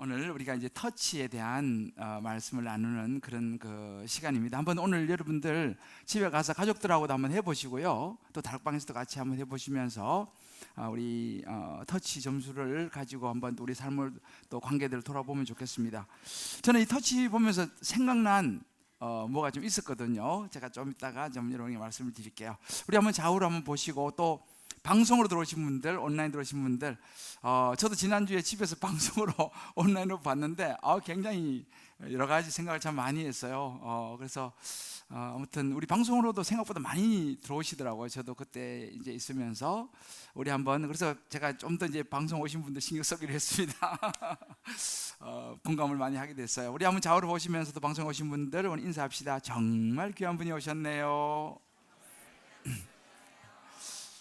오늘 우리가 이제 터치에 대한 말씀을 나누는 그런 그 시간입니다. 한번 오늘 여러분들 집에 가서 가족들하고도 한번 해보시고요. 또 다락방에서도 같이 한번 해보시면서 우리 터치 점수를 가지고 한번 우리 삶을 또 관계들을 돌아보면 좋겠습니다. 저는 이 터치 보면서 생각난 뭐가 좀 있었거든요. 제가 좀 이따가 좀 여러분에게 말씀을 드릴게요. 우리 한번 좌우로 한번 보시고 또 방송으로 들어오신 분들, 온라인 들어오신 분들, 저도 지난주에 집에서 방송으로 온라인으로 봤는데 굉장히 여러 가지 생각을 참 많이 했어요. 그래서 아무튼 우리 방송으로도 생각보다 많이 들어오시더라고요. 저도 그때 이제 있으면서 우리 한번, 그래서 제가 좀 더 이제 방송 오신 분들 신경 쓰기로 했습니다. 공감을 많이 하게 됐어요. 우리 한번 좌우로 보시면서도 방송 오신 분들 오늘 인사합시다. 정말 귀한 분이 오셨네요.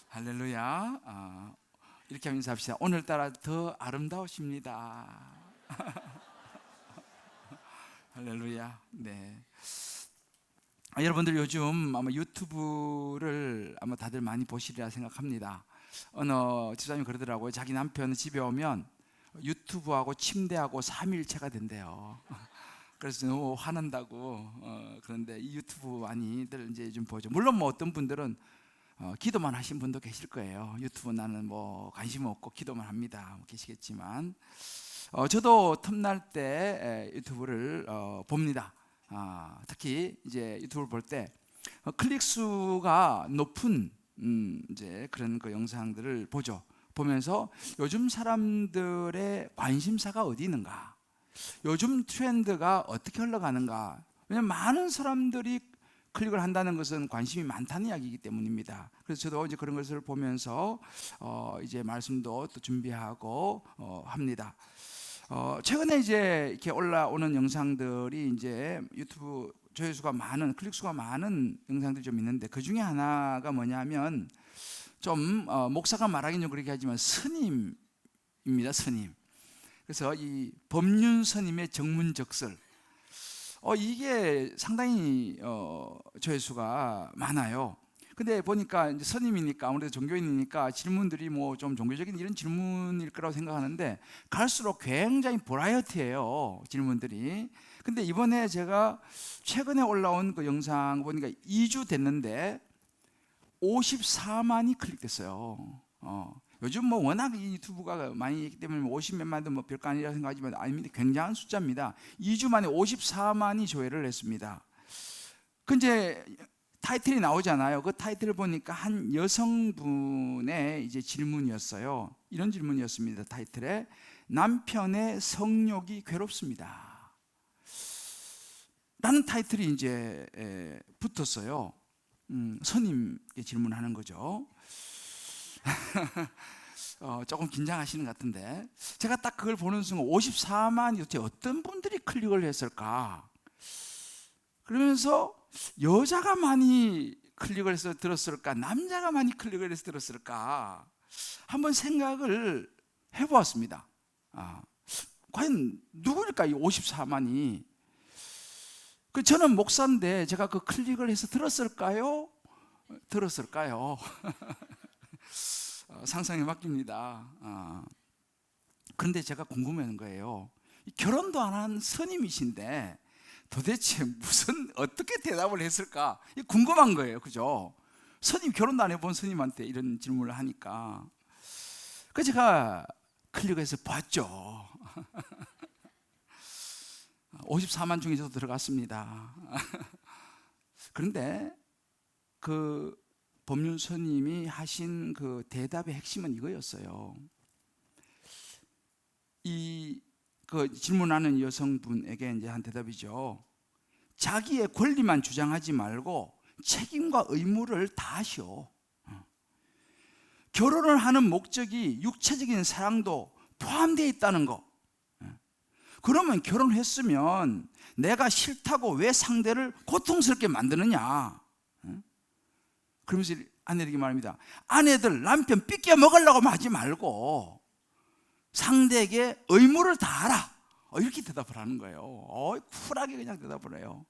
할렐루야. 이렇게 하면 인사합시다. 오늘따라 더 아름다우십니다. 할렐루야. 네. 여러분들 요즘 아마 유튜브를 아마 다들 많이 보시리라 생각합니다. 어느 집사님이 그러더라고요. 자기 남편은 집에 오면 유튜브하고 침대하고 삼위일체가 된대요. 그래서 너무 화난다고. 그런데 이 유튜브 많이들 이제 좀 보죠. 물론 뭐 어떤 분들은 기도만 하신 분도 계실 거예요. 유튜브 나는 뭐 관심 없고 기도만 합니다. 계시겠지만 저도 틈날 때 유튜브를 봅니다. 특히 이제 유튜브를 볼 때 클릭 수가 높은 이제 그런 그 영상들을 보죠. 보면서 요즘 사람들의 관심사가 어디 있는가, 요즘 트렌드가 어떻게 흘러가는가. 왜냐하면 많은 사람들이 클릭을 한다는 것은 관심이 많다는 이야기이기 때문입니다. 그래서 저도 이제 그런 것을 보면서 이제 말씀도 또 준비하고 합니다. 최근에 이제 이렇게 올라오는 영상들이 이제 유튜브 조회수가 많은, 클릭 수가 많은 영상들이 좀 있는데, 그 중에 하나가 뭐냐면 좀 목사가 말하기는 좀 그렇게 하지만 스님입니다. 스님. 그래서 이 법륜 스님의 정문적설, 이게 상당히 조회수가 많아요. 근데 보니까 이제 스님이니까 아무래도 종교인이니까 질문들이 뭐 좀 종교적인 이런 질문일 거라고 생각하는데 갈수록 굉장히 버라이어티해요, 질문들이. 근데 이번에 제가 최근에 올라온 그 영상 보니까 2주 됐는데 54만이 클릭됐어요. 요즘 뭐 워낙 이 유튜브가 많이 있기 때문에 50몇만도 뭐 별거 아니라 생각하지만 아닙니다. 굉장한 숫자입니다. 2주 만에 54만이 조회를 했습니다. 근데 타이틀이 나오잖아요. 그 타이틀을 보니까 한 여성분의 이제 질문이었어요. 이런 질문이었습니다. 타이틀에 남편의 성욕이 괴롭습니다 라는 타이틀이 이제 붙었어요. 스님께 질문하는 거죠. 조금 긴장하시는 것 같은데, 제가 딱 그걸 보는 순간 54만이 도대체 어떤 분들이 클릭을 했을까? 그러면서 여자가 많이 클릭을 해서 들었을까, 남자가 많이 클릭을 해서 들었을까, 한번 생각을 해보았습니다. 과연 누구일까, 이 54만이? 저는 목사인데 제가 그 클릭을 해서 들었을까요? 상상에 맡깁니다. 그런데 제가 궁금한 거예요. 결혼도 안 한 스님이신데 도대체 어떻게 대답을 했을까? 궁금한 거예요. 그죠? 스님, 결혼도 안 해본 스님한테 이런 질문을 하니까. 그래서 제가 클릭해서 봤죠. 54만 중에서도 들어갔습니다. 그런데 그 법륜 스님이 하신 그 대답의 핵심은 이거였어요. 그 질문하는 여성분에게 이제 한 대답이죠. 자기의 권리만 주장하지 말고 책임과 의무를 다하시오. 결혼을 하는 목적이 육체적인 사랑도 포함되어 있다는 거. 그러면 결혼했으면 내가 싫다고 왜 상대를 고통스럽게 만드느냐. 그러면서 아내에게 말합니다. 아내들 남편 삐끼어 먹으려고 하지 말고 상대에게 의무를 다하라. 이렇게 대답을 하는 거예요. 쿨하게 그냥 대답을 해요.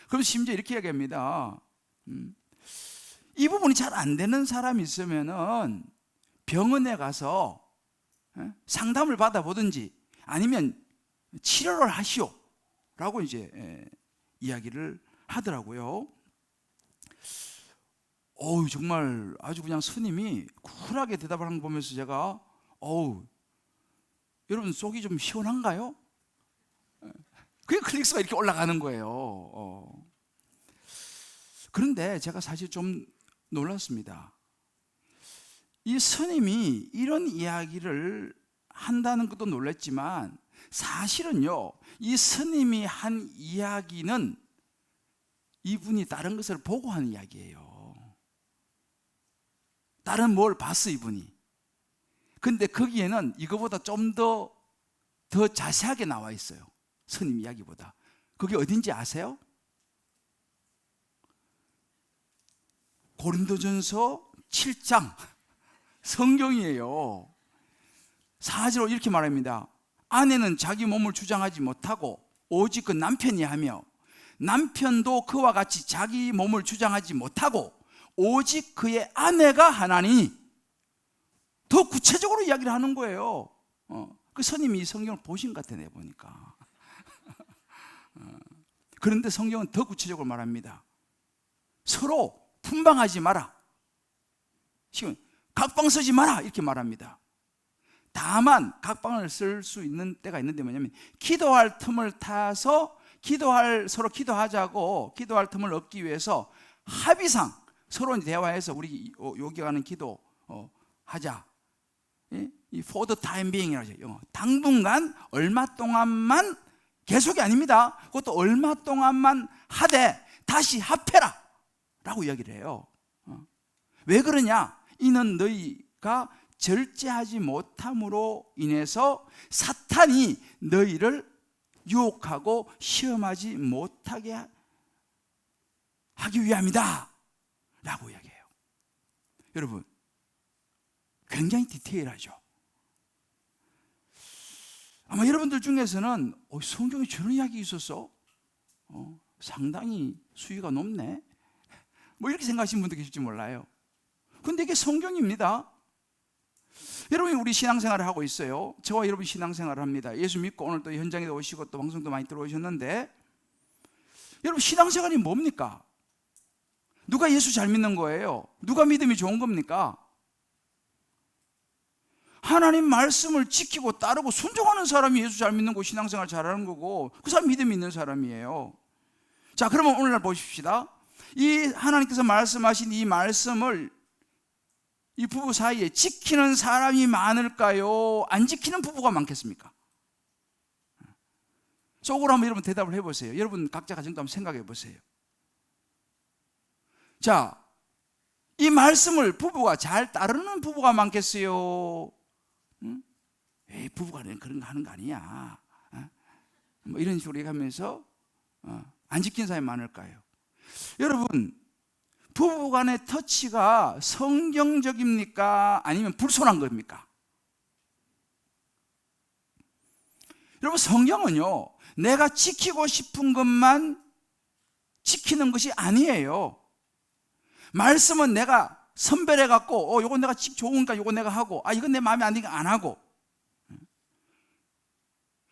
그럼 심지어 이렇게 얘기합니다. 이 부분이 잘 안 되는 사람이 있으면은 병원에 가서 상담을 받아보든지 아니면 치료를 하시오 라고 이제 이야기를 하더라고요. 정말 아주 그냥 스님이 쿨하게 대답을 하는 거 보면서 제가 여러분 속이 좀 시원한가요? 그게 클릭수가 이렇게 올라가는 거예요. 그런데 제가 사실 좀 놀랐습니다. 이 스님이 이런 이야기를 한다는 것도 놀랐지만 사실은요, 이 스님이 한 이야기는 이분이 다른 것을 보고 하는 이야기예요. 다른 뭘 봤어 이분이. 근데 거기에는 이거보다 좀 더 자세하게 나와 있어요. 스님 이야기보다. 그게 어딘지 아세요? 고린도전서 7장 성경이에요. 4절로 이렇게 말합니다. 아내는 자기 몸을 주장하지 못하고 오직 그 남편이 하며 남편도 그와 같이 자기 몸을 주장하지 못하고 오직 그의 아내가 하나니. 더 구체적으로 이야기를 하는 거예요. 그 스님이 이 성경을 보신 것 같아 내 보니까. 그런데 성경은 더 구체적으로 말합니다. 서로 분방하지 마라. 지금 각방 쓰지 마라 이렇게 말합니다. 다만 각방을 쓸 수 있는 때가 있는데 뭐냐면 기도할 틈을 타서 서로 기도하자고 기도할 틈을 얻기 위해서 합의상 서로 대화해서 우리 요기하는 기도 하자. 이 for the time being이라고 하죠. 당분간 얼마 동안만 계속이 아닙니다. 그것도 얼마 동안만 하되 다시 합해라 라고 이야기를 해요. 왜 그러냐? 이는 너희가 절제하지 못함으로 인해서 사탄이 너희를 유혹하고 시험하지 못하게 하기 위함이다 라고 이야기해요. 여러분 굉장히 디테일하죠. 아마 여러분들 중에서는 성경에 저런 이야기 있었어? 상당히 수위가 높네. 뭐 이렇게 생각하시는 분도 계실지 몰라요. 근데 이게 성경입니다. 여러분이 우리 신앙생활을 하고 있어요. 저와 여러분 신앙생활을 합니다. 예수 믿고 오늘 또 현장에 오시고 또 방송도 많이 들어오셨는데 여러분 신앙생활이 뭡니까? 누가 예수 잘 믿는 거예요? 누가 믿음이 좋은 겁니까? 하나님 말씀을 지키고 따르고 순종하는 사람이 예수 잘 믿는 거고 신앙생활 잘하는 거고 그 사람 믿음이 있는 사람이에요. 자, 그러면 오늘날 보십시다. 이 하나님께서 말씀하신 이 말씀을 이 부부 사이에 지키는 사람이 많을까요? 안 지키는 부부가 많겠습니까? 속으로 한번 여러분 대답을 해보세요. 여러분 각자 가정도 한번 생각해 보세요. 자, 이 말씀을 부부가 잘 따르는 부부가 많겠어요? 에이, 부부가 그런 거 하는 거 아니야. 뭐 이런 식으로 얘기하면서 안 지키는 사람이 많을까요? 여러분 부부 간의 터치가 성경적입니까? 아니면 불손한 겁니까? 여러분 성경은요 내가 지키고 싶은 것만 지키는 것이 아니에요. 말씀은 내가 선별해 갖고 요건 내가 좋으니까 요건 내가 하고 이건 내 마음에 안 드니까 안 하고.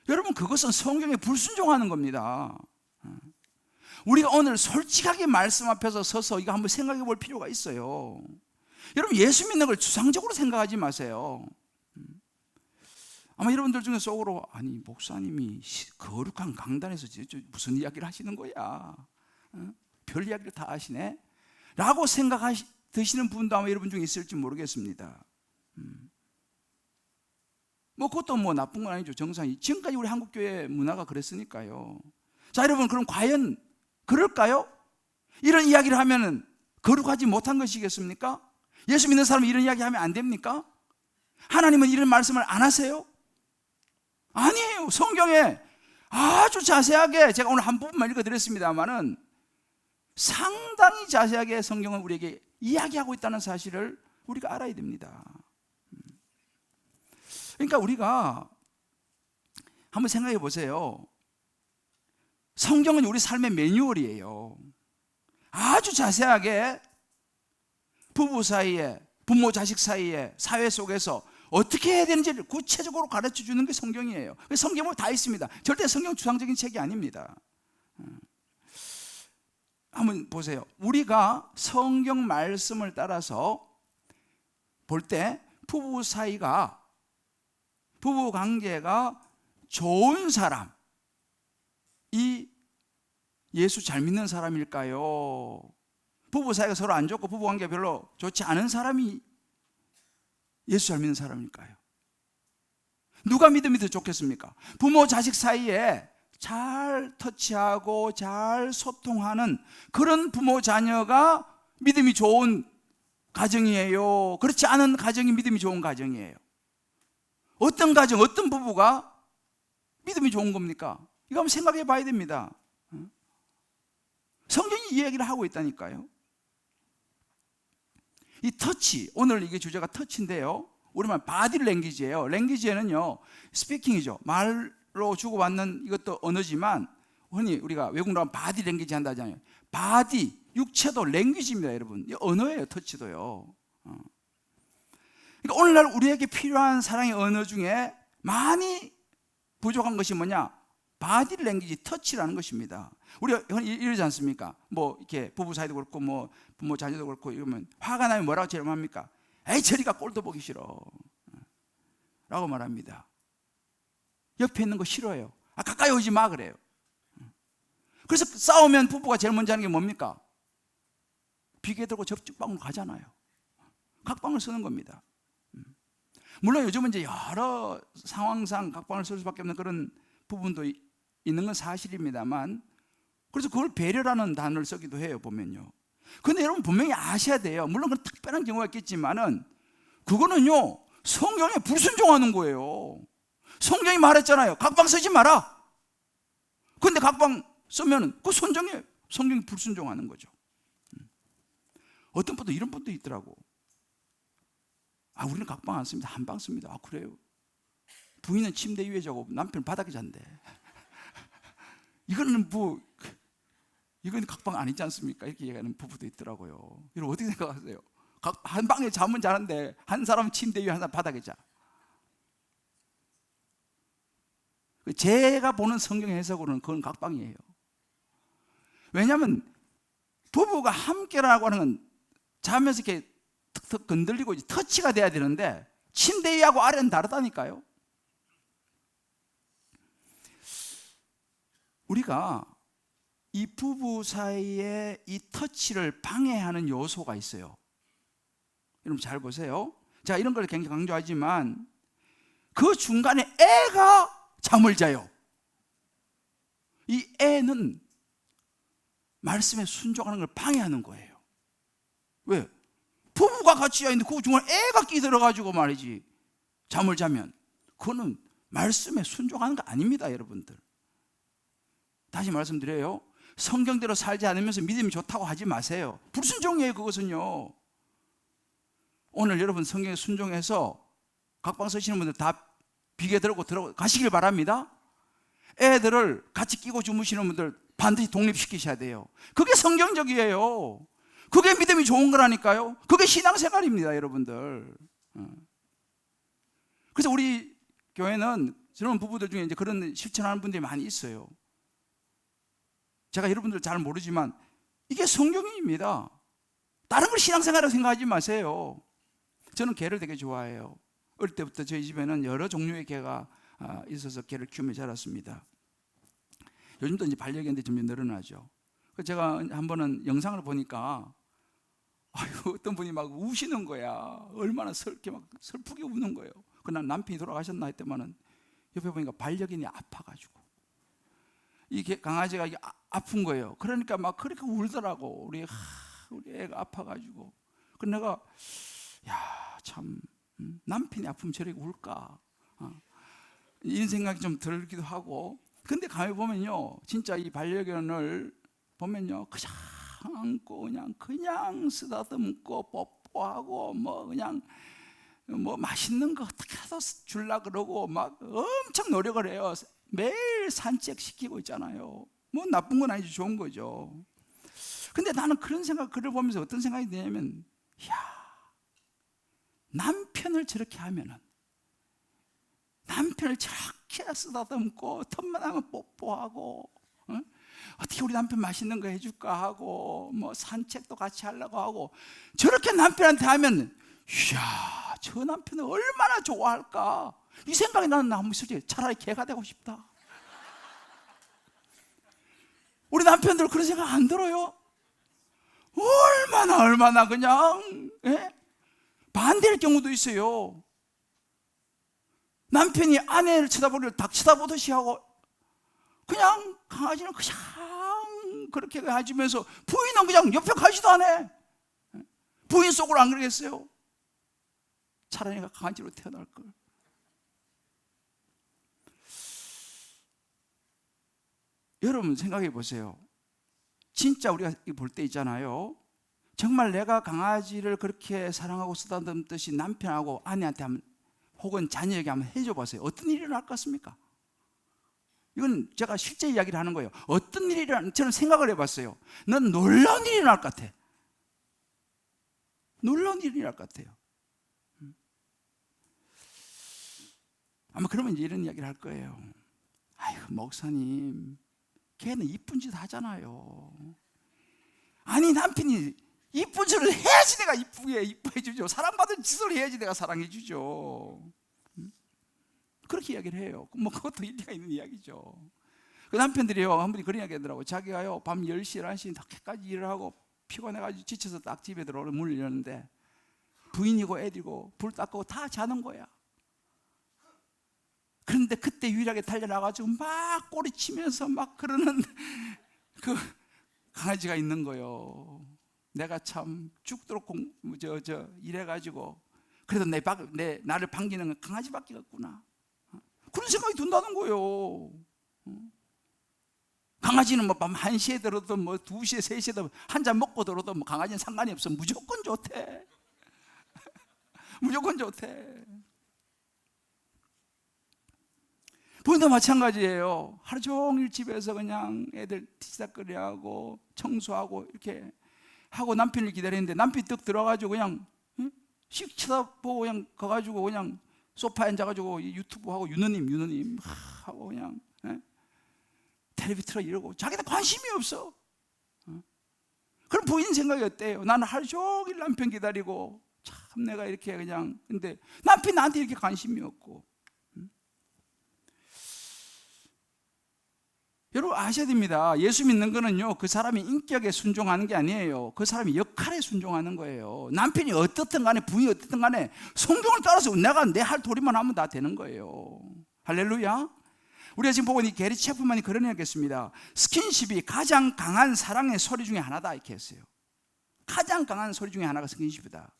여러분 그것은 성경에 불순종하는 겁니다. 우리가 오늘 솔직하게 말씀 앞에서 서서 이거 한번 생각해 볼 필요가 있어요. 여러분 예수 믿는 걸 추상적으로 생각하지 마세요. 아마 여러분들 중에 속으로 아니 목사님이 거룩한 강단에서 무슨 이야기를 하시는 거야? 별 이야기를 다 하시네? 라고 드시는 분도 아마 여러분 중에 있을지 모르겠습니다. 뭐 그것도 뭐 나쁜 건 아니죠. 정상이 지금까지 우리 한국교회 문화가 그랬으니까요. 자 여러분 그럼 과연 그럴까요? 이런 이야기를 하면은 거룩하지 못한 것이겠습니까? 예수 믿는 사람은 이런 이야기 하면 안 됩니까? 하나님은 이런 말씀을 안 하세요? 아니에요. 성경에 아주 자세하게 제가 오늘 한 부분만 읽어드렸습니다만은 상당히 자세하게 성경은 우리에게 이야기하고 있다는 사실을 우리가 알아야 됩니다. 그러니까 우리가 한번 생각해 보세요. 성경은 우리 삶의 매뉴얼이에요. 아주 자세하게 부부 사이에, 부모 자식 사이에, 사회 속에서 어떻게 해야 되는지를 구체적으로 가르쳐 주는 게 성경이에요. 성경에 다 있습니다. 절대 성경 추상적인 책이 아닙니다. 한번 보세요. 우리가 성경 말씀을 따라서 볼 때 부부 사이가, 부부 관계가 좋은 사람이 예수 잘 믿는 사람일까요? 부부 사이가 서로 안 좋고 부부 관계가 별로 좋지 않은 사람이 예수 잘 믿는 사람일까요? 누가 믿음이 더 좋겠습니까? 부모 자식 사이에 잘 터치하고 잘 소통하는 그런 부모 자녀가 믿음이 좋은 가정이에요? 그렇지 않은 가정이 믿음이 좋은 가정이에요? 어떤 가정, 어떤 부부가 믿음이 좋은 겁니까? 이거 한번 생각해 봐야 됩니다. 성경이 이 얘기를 하고 있다니까요. 이 터치, 오늘 이게 주제가 터치인데요, 우리말 바디 랭귀지예요. 랭귀지에는요, 스피킹이죠. 말로 주고받는 이것도 언어지만 흔히 우리가 외국 나가면 바디 랭귀지 한다 하잖아요. 바디, 육체도 랭귀지입니다, 여러분. 이 언어예요, 터치도요. 그러니까 오늘날 우리에게 필요한 사랑의 언어 중에 많이 부족한 것이 뭐냐? 바디 랭귀지, 터치라는 것입니다. 우리가 이러지 않습니까? 뭐 이렇게 부부 사이도 그렇고 뭐 부모 자녀도 그렇고 이러면 화가 나면 뭐라고 제일 합니까? 에이 저리가 꼴도 보기 싫어 라고 말합니다. 옆에 있는 거 싫어해요. 가까이 오지 마 그래요. 그래서 싸우면 부부가 제일 먼저 하는 게 뭡니까? 비계 들고 접촉방으로 가잖아요. 각방을 쓰는 겁니다. 물론 요즘은 이제 여러 상황상 각방을 쓸 수밖에 없는 그런 부분도 있는 건 사실입니다만, 그래서 그걸 배려라는 단어를 쓰기도 해요, 보면요. 근데 여러분 분명히 아셔야 돼요. 물론 그런 특별한 경우가 있겠지만은 그거는요, 성경에 불순종하는 거예요. 성경이 말했잖아요. 각방 쓰지 마라. 근데 각방 쓰면 그 선정에 성경이 불순종하는 거죠. 어떤 분도 이런 분도 있더라고. 우리는 각방 안 씁니다. 한방 씁니다. 그래요? 부인은 침대 위에 자고 남편은 바닥에 잔대. 이거는 이건 각방 아니지 않습니까? 이렇게 얘기하는 부부도 있더라고요. 여러분 어떻게 생각하세요? 한 방에 잠은 자는데 한 사람은 침대 위에 한 사람 바닥에 자. 제가 보는 성경 해석으로는 그건 각방이에요. 왜냐하면 부부가 함께라고 하는 건 자면서 이렇게 턱턱 건들리고 터치가 돼야 되는데 침대 위하고 아래는 다르다니까요. 우리가 이 부부 사이에 이 터치를 방해하는 요소가 있어요. 여러분 잘 보세요. 제가 이런 걸 굉장히 강조하지만 그 중간에 애가 잠을 자요. 이 애는 말씀에 순종하는 걸 방해하는 거예요. 왜? 부부가 같이 자는데 그 중간에 애가 끼들어가지고 말이지 잠을 자면 그거는 말씀에 순종하는 거 아닙니다, 여러분들. 다시 말씀드려요. 성경대로 살지 않으면서 믿음이 좋다고 하지 마세요. 불순종이에요, 그것은요. 오늘 여러분 성경에 순종해서 각방 쓰시는 분들 다 비계 들고 들어가시길 바랍니다. 애들을 같이 끼고 주무시는 분들 반드시 독립시키셔야 돼요. 그게 성경적이에요. 그게 믿음이 좋은 거라니까요. 그게 신앙생활입니다, 여러분들. 그래서 우리 교회는 저런 부부들 중에 이제 그런 실천하는 분들이 많이 있어요. 제가 여러분들 잘 모르지만 이게 성경입니다. 다른 걸 신앙생활이라고 생각하지 마세요. 저는 개를 되게 좋아해요. 어릴 때부터 저희 집에는 여러 종류의 개가 있어서 개를 키우며 자랐습니다. 요즘도 이제 반려견들이 점점 늘어나죠. 그래서 제가 한 번은 영상을 보니까 어떤 분이 막 우시는 거야. 얼마나 막 슬프게 우는 거예요. 그날 남편이 돌아가셨나 했더만은 옆에 보니까 반려견이 아파가지고 이 강아지가 이게 아픈 거예요. 그러니까 막 그렇게 울더라고. 우리 애가 아파가지고. 그 내가 참 남편이 아프면 저렇게 울까? 이런 생각이 좀 들기도 하고. 근데 가만히 보면요, 진짜 이 반려견을 보면요, 그냥 안고 그냥 쓰다듬고 뽀뽀하고 그냥 맛있는 거 어떻게라도 주려 그러고 막 엄청 노력을 해요. 매일 산책시키고 있잖아요. 나쁜 건 아니지, 좋은 거죠. 근데 나는 그런 생각, 글을 보면서 어떤 생각이 드냐면, 남편을 저렇게 하면은 남편을 저렇게 쓰다듬고 틈만 하면 뽀뽀하고, 어떻게 우리 남편 맛있는 거 해줄까 하고, 뭐 산책도 같이 하려고 하고, 저렇게 남편한테 하면 이야, 저 남편은 얼마나 좋아할까, 이 생각이 나는 너무 솔직히 차라리 개가 되고 싶다. 우리 남편들 그런 생각 안 들어요? 얼마나 그냥 반대할 경우도 있어요. 남편이 아내를 쳐다보기를 닭 쳐다보듯이 하고, 그냥 강아지는 그냥 그렇게 해주면서 부인은 그냥 옆에 가지도 않아. 부인 속으로 안 그러겠어요? 차라리 내가 강아지로 태어날 걸. 여러분 생각해 보세요. 진짜 우리가 볼 때 있잖아요. 정말 내가 강아지를 그렇게 사랑하고 쓰다듬듯이 남편하고 아내한테 한번, 혹은 자녀에게 한번 해줘 보세요. 어떤 일이 일어날 것 같습니까? 이건 제가 실제 이야기를 하는 거예요. 어떤 일이 일어날, 저는 생각을 해봤어요. 넌 놀라운 일이 일어날 것 같아. 놀라운 일이 일어날 것 같아요. 아마 그러면 이제 이런 이야기를 할 거예요. 아이고 목사님, 걔는 이쁜 짓 하잖아요. 아니 남편이 이쁜 짓을 해야지 내가 이뻐해 주죠. 사랑받은 짓을 해야지 내가 사랑해 주죠. 그렇게 이야기를 해요. 뭐 그것도 일리가 있는 이야기죠. 그 남편들이요, 한 분이 그런 이야기 하더라고요. 자기가요 밤 10시, 11시 늦게까지 일을 하고 피곤해가지고 지쳐서 딱 집에 들어오는 문을 여는데 부인이고 애들이고 불 닦고 다 자는 거야. 그런데 그때 유일하게 달려나가지고 막 꼬리치면서 막 그러는 그 강아지가 있는 거예요. 내가 참 죽도록 이래가지고 그래도 나를 반기는 건 강아지밖에 없구나, 그런 생각이 든다는 거예요. 강아지는 뭐 밤 1시에 들어도 뭐 2시에 3시에 들어도 한 잔 먹고 들어도 뭐 강아지는 상관이 없어. 무조건 좋대. 무조건 좋대. 부인도 마찬가지예요. 하루 종일 집에서 그냥 애들 뒤싹거리하고 청소하고 이렇게 하고 남편을 기다리는데 남편이 뜩 들어가지고 그냥 씩 쳐다보고 그냥 가가지고 그냥 소파에 앉아가지고 유튜브 하고 유느님 하고 그냥 텔레비 틀어 이러고 자기도 관심이 없어. 그럼 부인 생각이 어때요? 나는 하루 종일 남편 기다리고 참 내가 이렇게 그냥, 근데 남편이 나한테 이렇게 관심이 없고. 여러분 아셔야 됩니다. 예수 믿는 거는요, 그 사람이 인격에 순종하는 게 아니에요. 그 사람이 역할에 순종하는 거예요. 남편이 어떻든 간에 부인이 어떻든 간에 성경을 따라서 내가 내 할 도리만 하면 다 되는 거예요. 할렐루야. 우리가 지금 보고 있는 게리 체프만이 그런 이야기 했습니다. 스킨십이 가장 강한 사랑의 소리 중에 하나다 이렇게 했어요. 가장 강한 소리 중에 하나가 스킨십이다.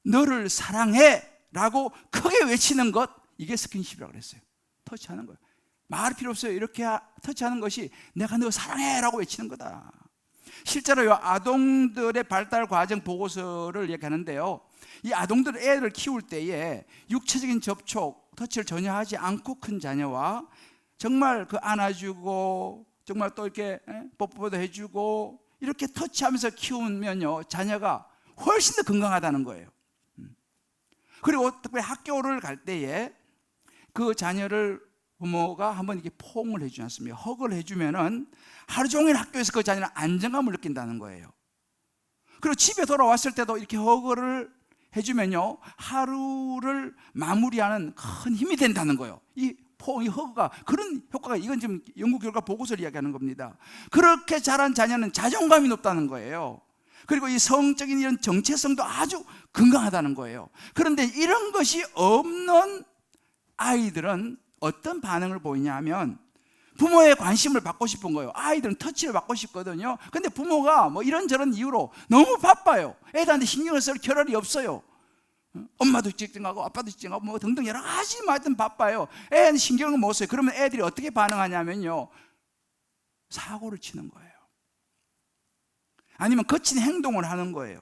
너를 사랑해 라고 크게 외치는 것, 이게 스킨십이라고 그랬어요. 터치하는 거예요. 말 필요 없어요. 이렇게 터치하는 것이 내가 너 사랑해 라고 외치는 거다. 실제로요, 아동들의 발달 과정 보고서를 얘기하는데요, 이 아동들 애를 키울 때에 육체적인 접촉, 터치를 전혀 하지 않고 큰 자녀와 정말 그 안아주고 정말 또 이렇게 뽀뽀도 해주고 이렇게 터치하면서 키우면요, 자녀가 훨씬 더 건강하다는 거예요. 그리고 특별히 학교를 갈 때에 그 자녀를 부모가 한번 이렇게 포옹을 해주지 않습니까? 허그를 해주면은 하루 종일 학교에서 그 자녀는 안정감을 느낀다는 거예요. 그리고 집에 돌아왔을 때도 이렇게 허그를 해주면요, 하루를 마무리하는 큰 힘이 된다는 거예요. 이 포옹, 이 허그가 그런 효과가, 이건 지금 연구 결과 보고서를 이야기하는 겁니다. 그렇게 자란 자녀는 자존감이 높다는 거예요. 그리고 이 성적인 이런 정체성도 아주 건강하다는 거예요. 그런데 이런 것이 없는 아이들은 어떤 반응을 보이냐 하면 부모의 관심을 받고 싶은 거예요. 아이들은 터치를 받고 싶거든요. 근데 부모가 뭐 이런저런 이유로 너무 바빠요. 애들한테 신경을 쓸 겨를이 없어요. 엄마도 직장가고 아빠도 직장가고 뭐 등등 여러 가지 하여튼 바빠요. 애는 신경을 못 써요. 그러면 애들이 어떻게 반응하냐면요, 사고를 치는 거예요. 아니면 거친 행동을 하는 거예요.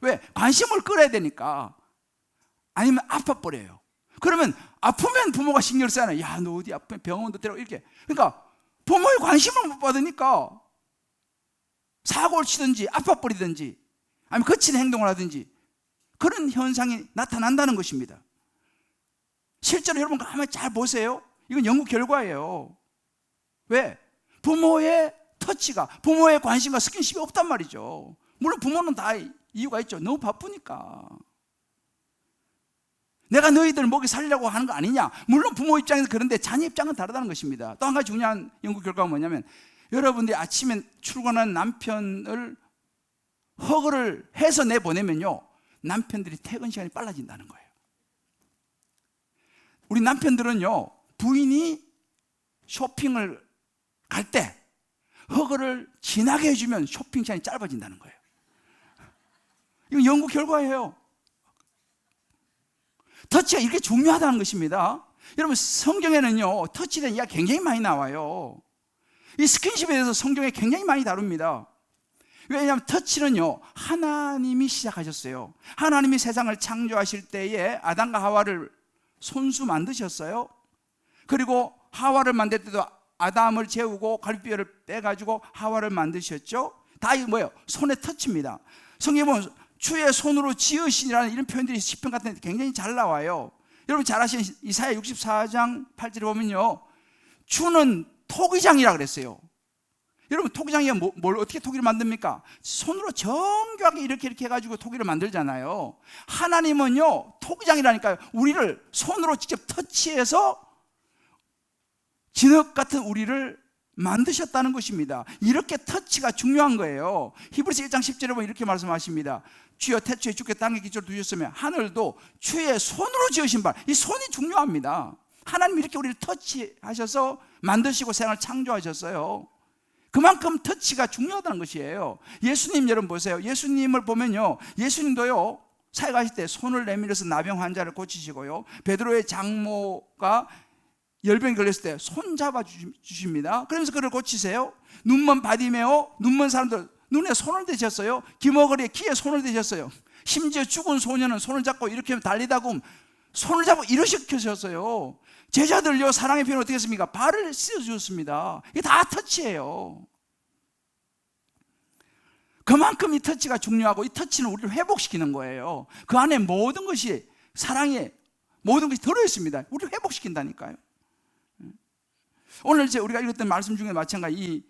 왜? 관심을 끌어야 되니까. 아니면 아파버려요. 그러면 아프면 부모가 신경을 쓰잖아요. 야, 너 어디 아프면 병원도 데려가 이렇게. 그러니까 부모의 관심을 못 받으니까 사고를 치든지 아파버리든지 아니면 거친 행동을 하든지 그런 현상이 나타난다는 것입니다. 실제로 여러분 가만히 잘 보세요. 이건 연구 결과예요. 왜? 부모의 터치가, 부모의 관심과 스킨십이 없단 말이죠. 물론 부모는 다 이유가 있죠. 너무 바쁘니까. 내가 너희들 먹이 살려고 하는 거 아니냐? 물론 부모 입장에서 그런데 자녀 입장은 다르다는 것입니다. 또 한 가지 중요한 연구 결과가 뭐냐면, 여러분들이 아침에 출근하는 남편을 허그를 해서 내보내면요, 남편들이 퇴근 시간이 빨라진다는 거예요. 우리 남편들은요, 부인이 쇼핑을 갈 때 허그를 진하게 해주면 쇼핑 시간이 짧아진다는 거예요. 이건 연구 결과예요. 터치가 이렇게 중요하다는 것입니다. 여러분, 성경에는요, 터치에 대한 이야기가 굉장히 많이 나와요. 이 스킨십에 대해서 성경에 굉장히 많이 다룹니다. 왜냐하면 터치는요, 하나님이 시작하셨어요. 하나님이 세상을 창조하실 때에 아담과 하와를 손수 만드셨어요. 그리고 하와를 만들 때도 아담을 재우고 갈비뼈를 빼가지고 하와를 만드셨죠. 다 이거 뭐예요? 손의 터치입니다. 성경에 보면 주의 손으로 지으시니라는 이런 표현들이 시편 같은 데 굉장히 잘 나와요. 여러분 잘 아시는 이사야 64장 8절에 보면요, 주는 토기장이라 그랬어요. 여러분, 토기장이 뭘 어떻게 토기를 만듭니까? 손으로 정교하게 이렇게 해가지고 토기를 만들잖아요. 하나님은요, 토기장이라니까요. 우리를 손으로 직접 터치해서 진흙 같은 우리를 만드셨다는 것입니다. 이렇게 터치가 중요한 거예요. 히브리서 1장 10절에 보면 이렇게 말씀하십니다. 주여 태초에 주께 땅에 기초를 두셨으면 하늘도 주의 손으로 지으신 바. 이 손이 중요합니다. 하나님이 이렇게 우리를 터치하셔서 만드시고 세상을 창조하셨어요. 그만큼 터치가 중요하다는 것이에요. 예수님 여러분 보세요. 예수님을 보면요, 예수님도요, 사역하실 때 손을 내밀어서 나병 환자를 고치시고요, 베드로의 장모가 열병이 걸렸을 때 손 잡아 주십니다. 그러면서 그를 고치세요. 눈먼 바디메오, 눈먼 사람들 눈에 손을 대셨어요. 기머거리에 키에 손을 대셨어요. 심지어 죽은 소년은 손을 잡고 이렇게 달리다가 손을 잡고 일으키셨어요. 제자들요, 사랑의 표현 어떻게 했습니까? 발을 씻어주셨습니다. 이게 다 터치예요. 그만큼 이 터치가 중요하고, 이 터치는 우리를 회복시키는 거예요. 그 안에 모든 것이, 사랑의 모든 것이 들어있습니다. 우리를 회복시킨다니까요. 오늘 우리가 읽었던 말씀 중에 마찬가지, 이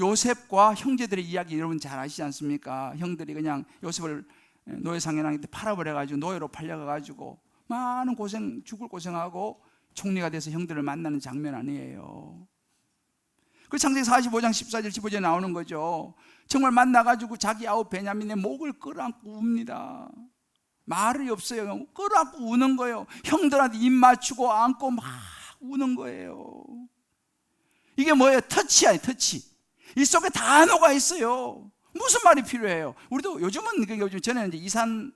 요셉과 형제들의 이야기 여러분 잘 아시지 않습니까? 형들이 그냥 요셉을 노예상에나한테 팔아버려가지고 노예로 팔려가가지고 많은 고생, 죽을 고생하고 총리가 돼서 형들을 만나는 장면 아니에요. 그 창세기 45장 14절 15절에 나오는 거죠. 정말 만나가지고 자기 아우 베냐민의 목을 끌어안고 웁니다. 말이 없어요. 끌어안고 우는 거예요. 형들한테 입 맞추고 안고 막 우는 거예요. 이게 뭐예요? 터치야, 터치. 이 속에 단어가 있어요. 무슨 말이 필요해요? 우리도 요즘은, 요즘 전에는 이제 이산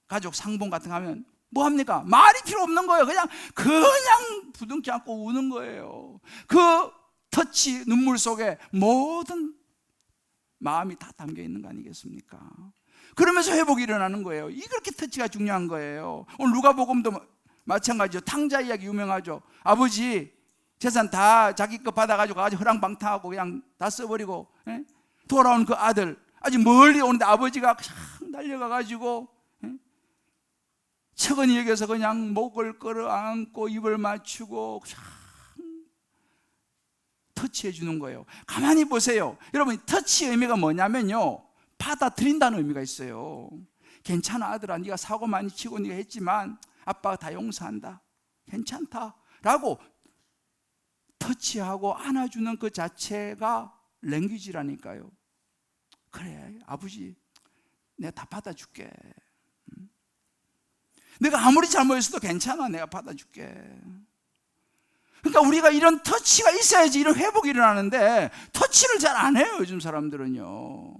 가족 상봉 같은 거 하면 뭐 합니까? 말이 필요 없는 거예요. 그냥 부둥켜 안고 우는 거예요. 그 터치, 눈물 속에 모든 마음이 다 담겨 있는 거 아니겠습니까? 그러면서 회복이 일어나는 거예요. 이렇게 터치가 중요한 거예요. 오늘 누가복음도 마찬가지죠. 탕자 이야기 유명하죠. 아버지 재산 다 자기 거 받아가지고 아주 허랑방탕하고 그냥 다 써버리고, 예? 돌아온 그 아들, 아주 멀리 오는데 아버지가 그냥 달려가가지고, 예? 척은이 여기서 그냥 목을 끌어안고 입을 맞추고 그냥 터치해 주는 거예요. 가만히 보세요. 여러분, 터치의 의미가 뭐냐면요, 받아들인다는 의미가 있어요. 괜찮아 아들아, 네가 사고 많이 치고 네가 했지만 아빠가 다 용서한다, 괜찮다 라고 터치하고 안아주는 그 자체가 랭귀지라니까요. 그래 아버지, 내가 다 받아줄게. 내가 아무리 잘못했어도 괜찮아, 내가 받아줄게. 그러니까 우리가 이런 터치가 있어야지 이런 회복이 일어나는데, 터치를 잘 안 해요 요즘 사람들은요.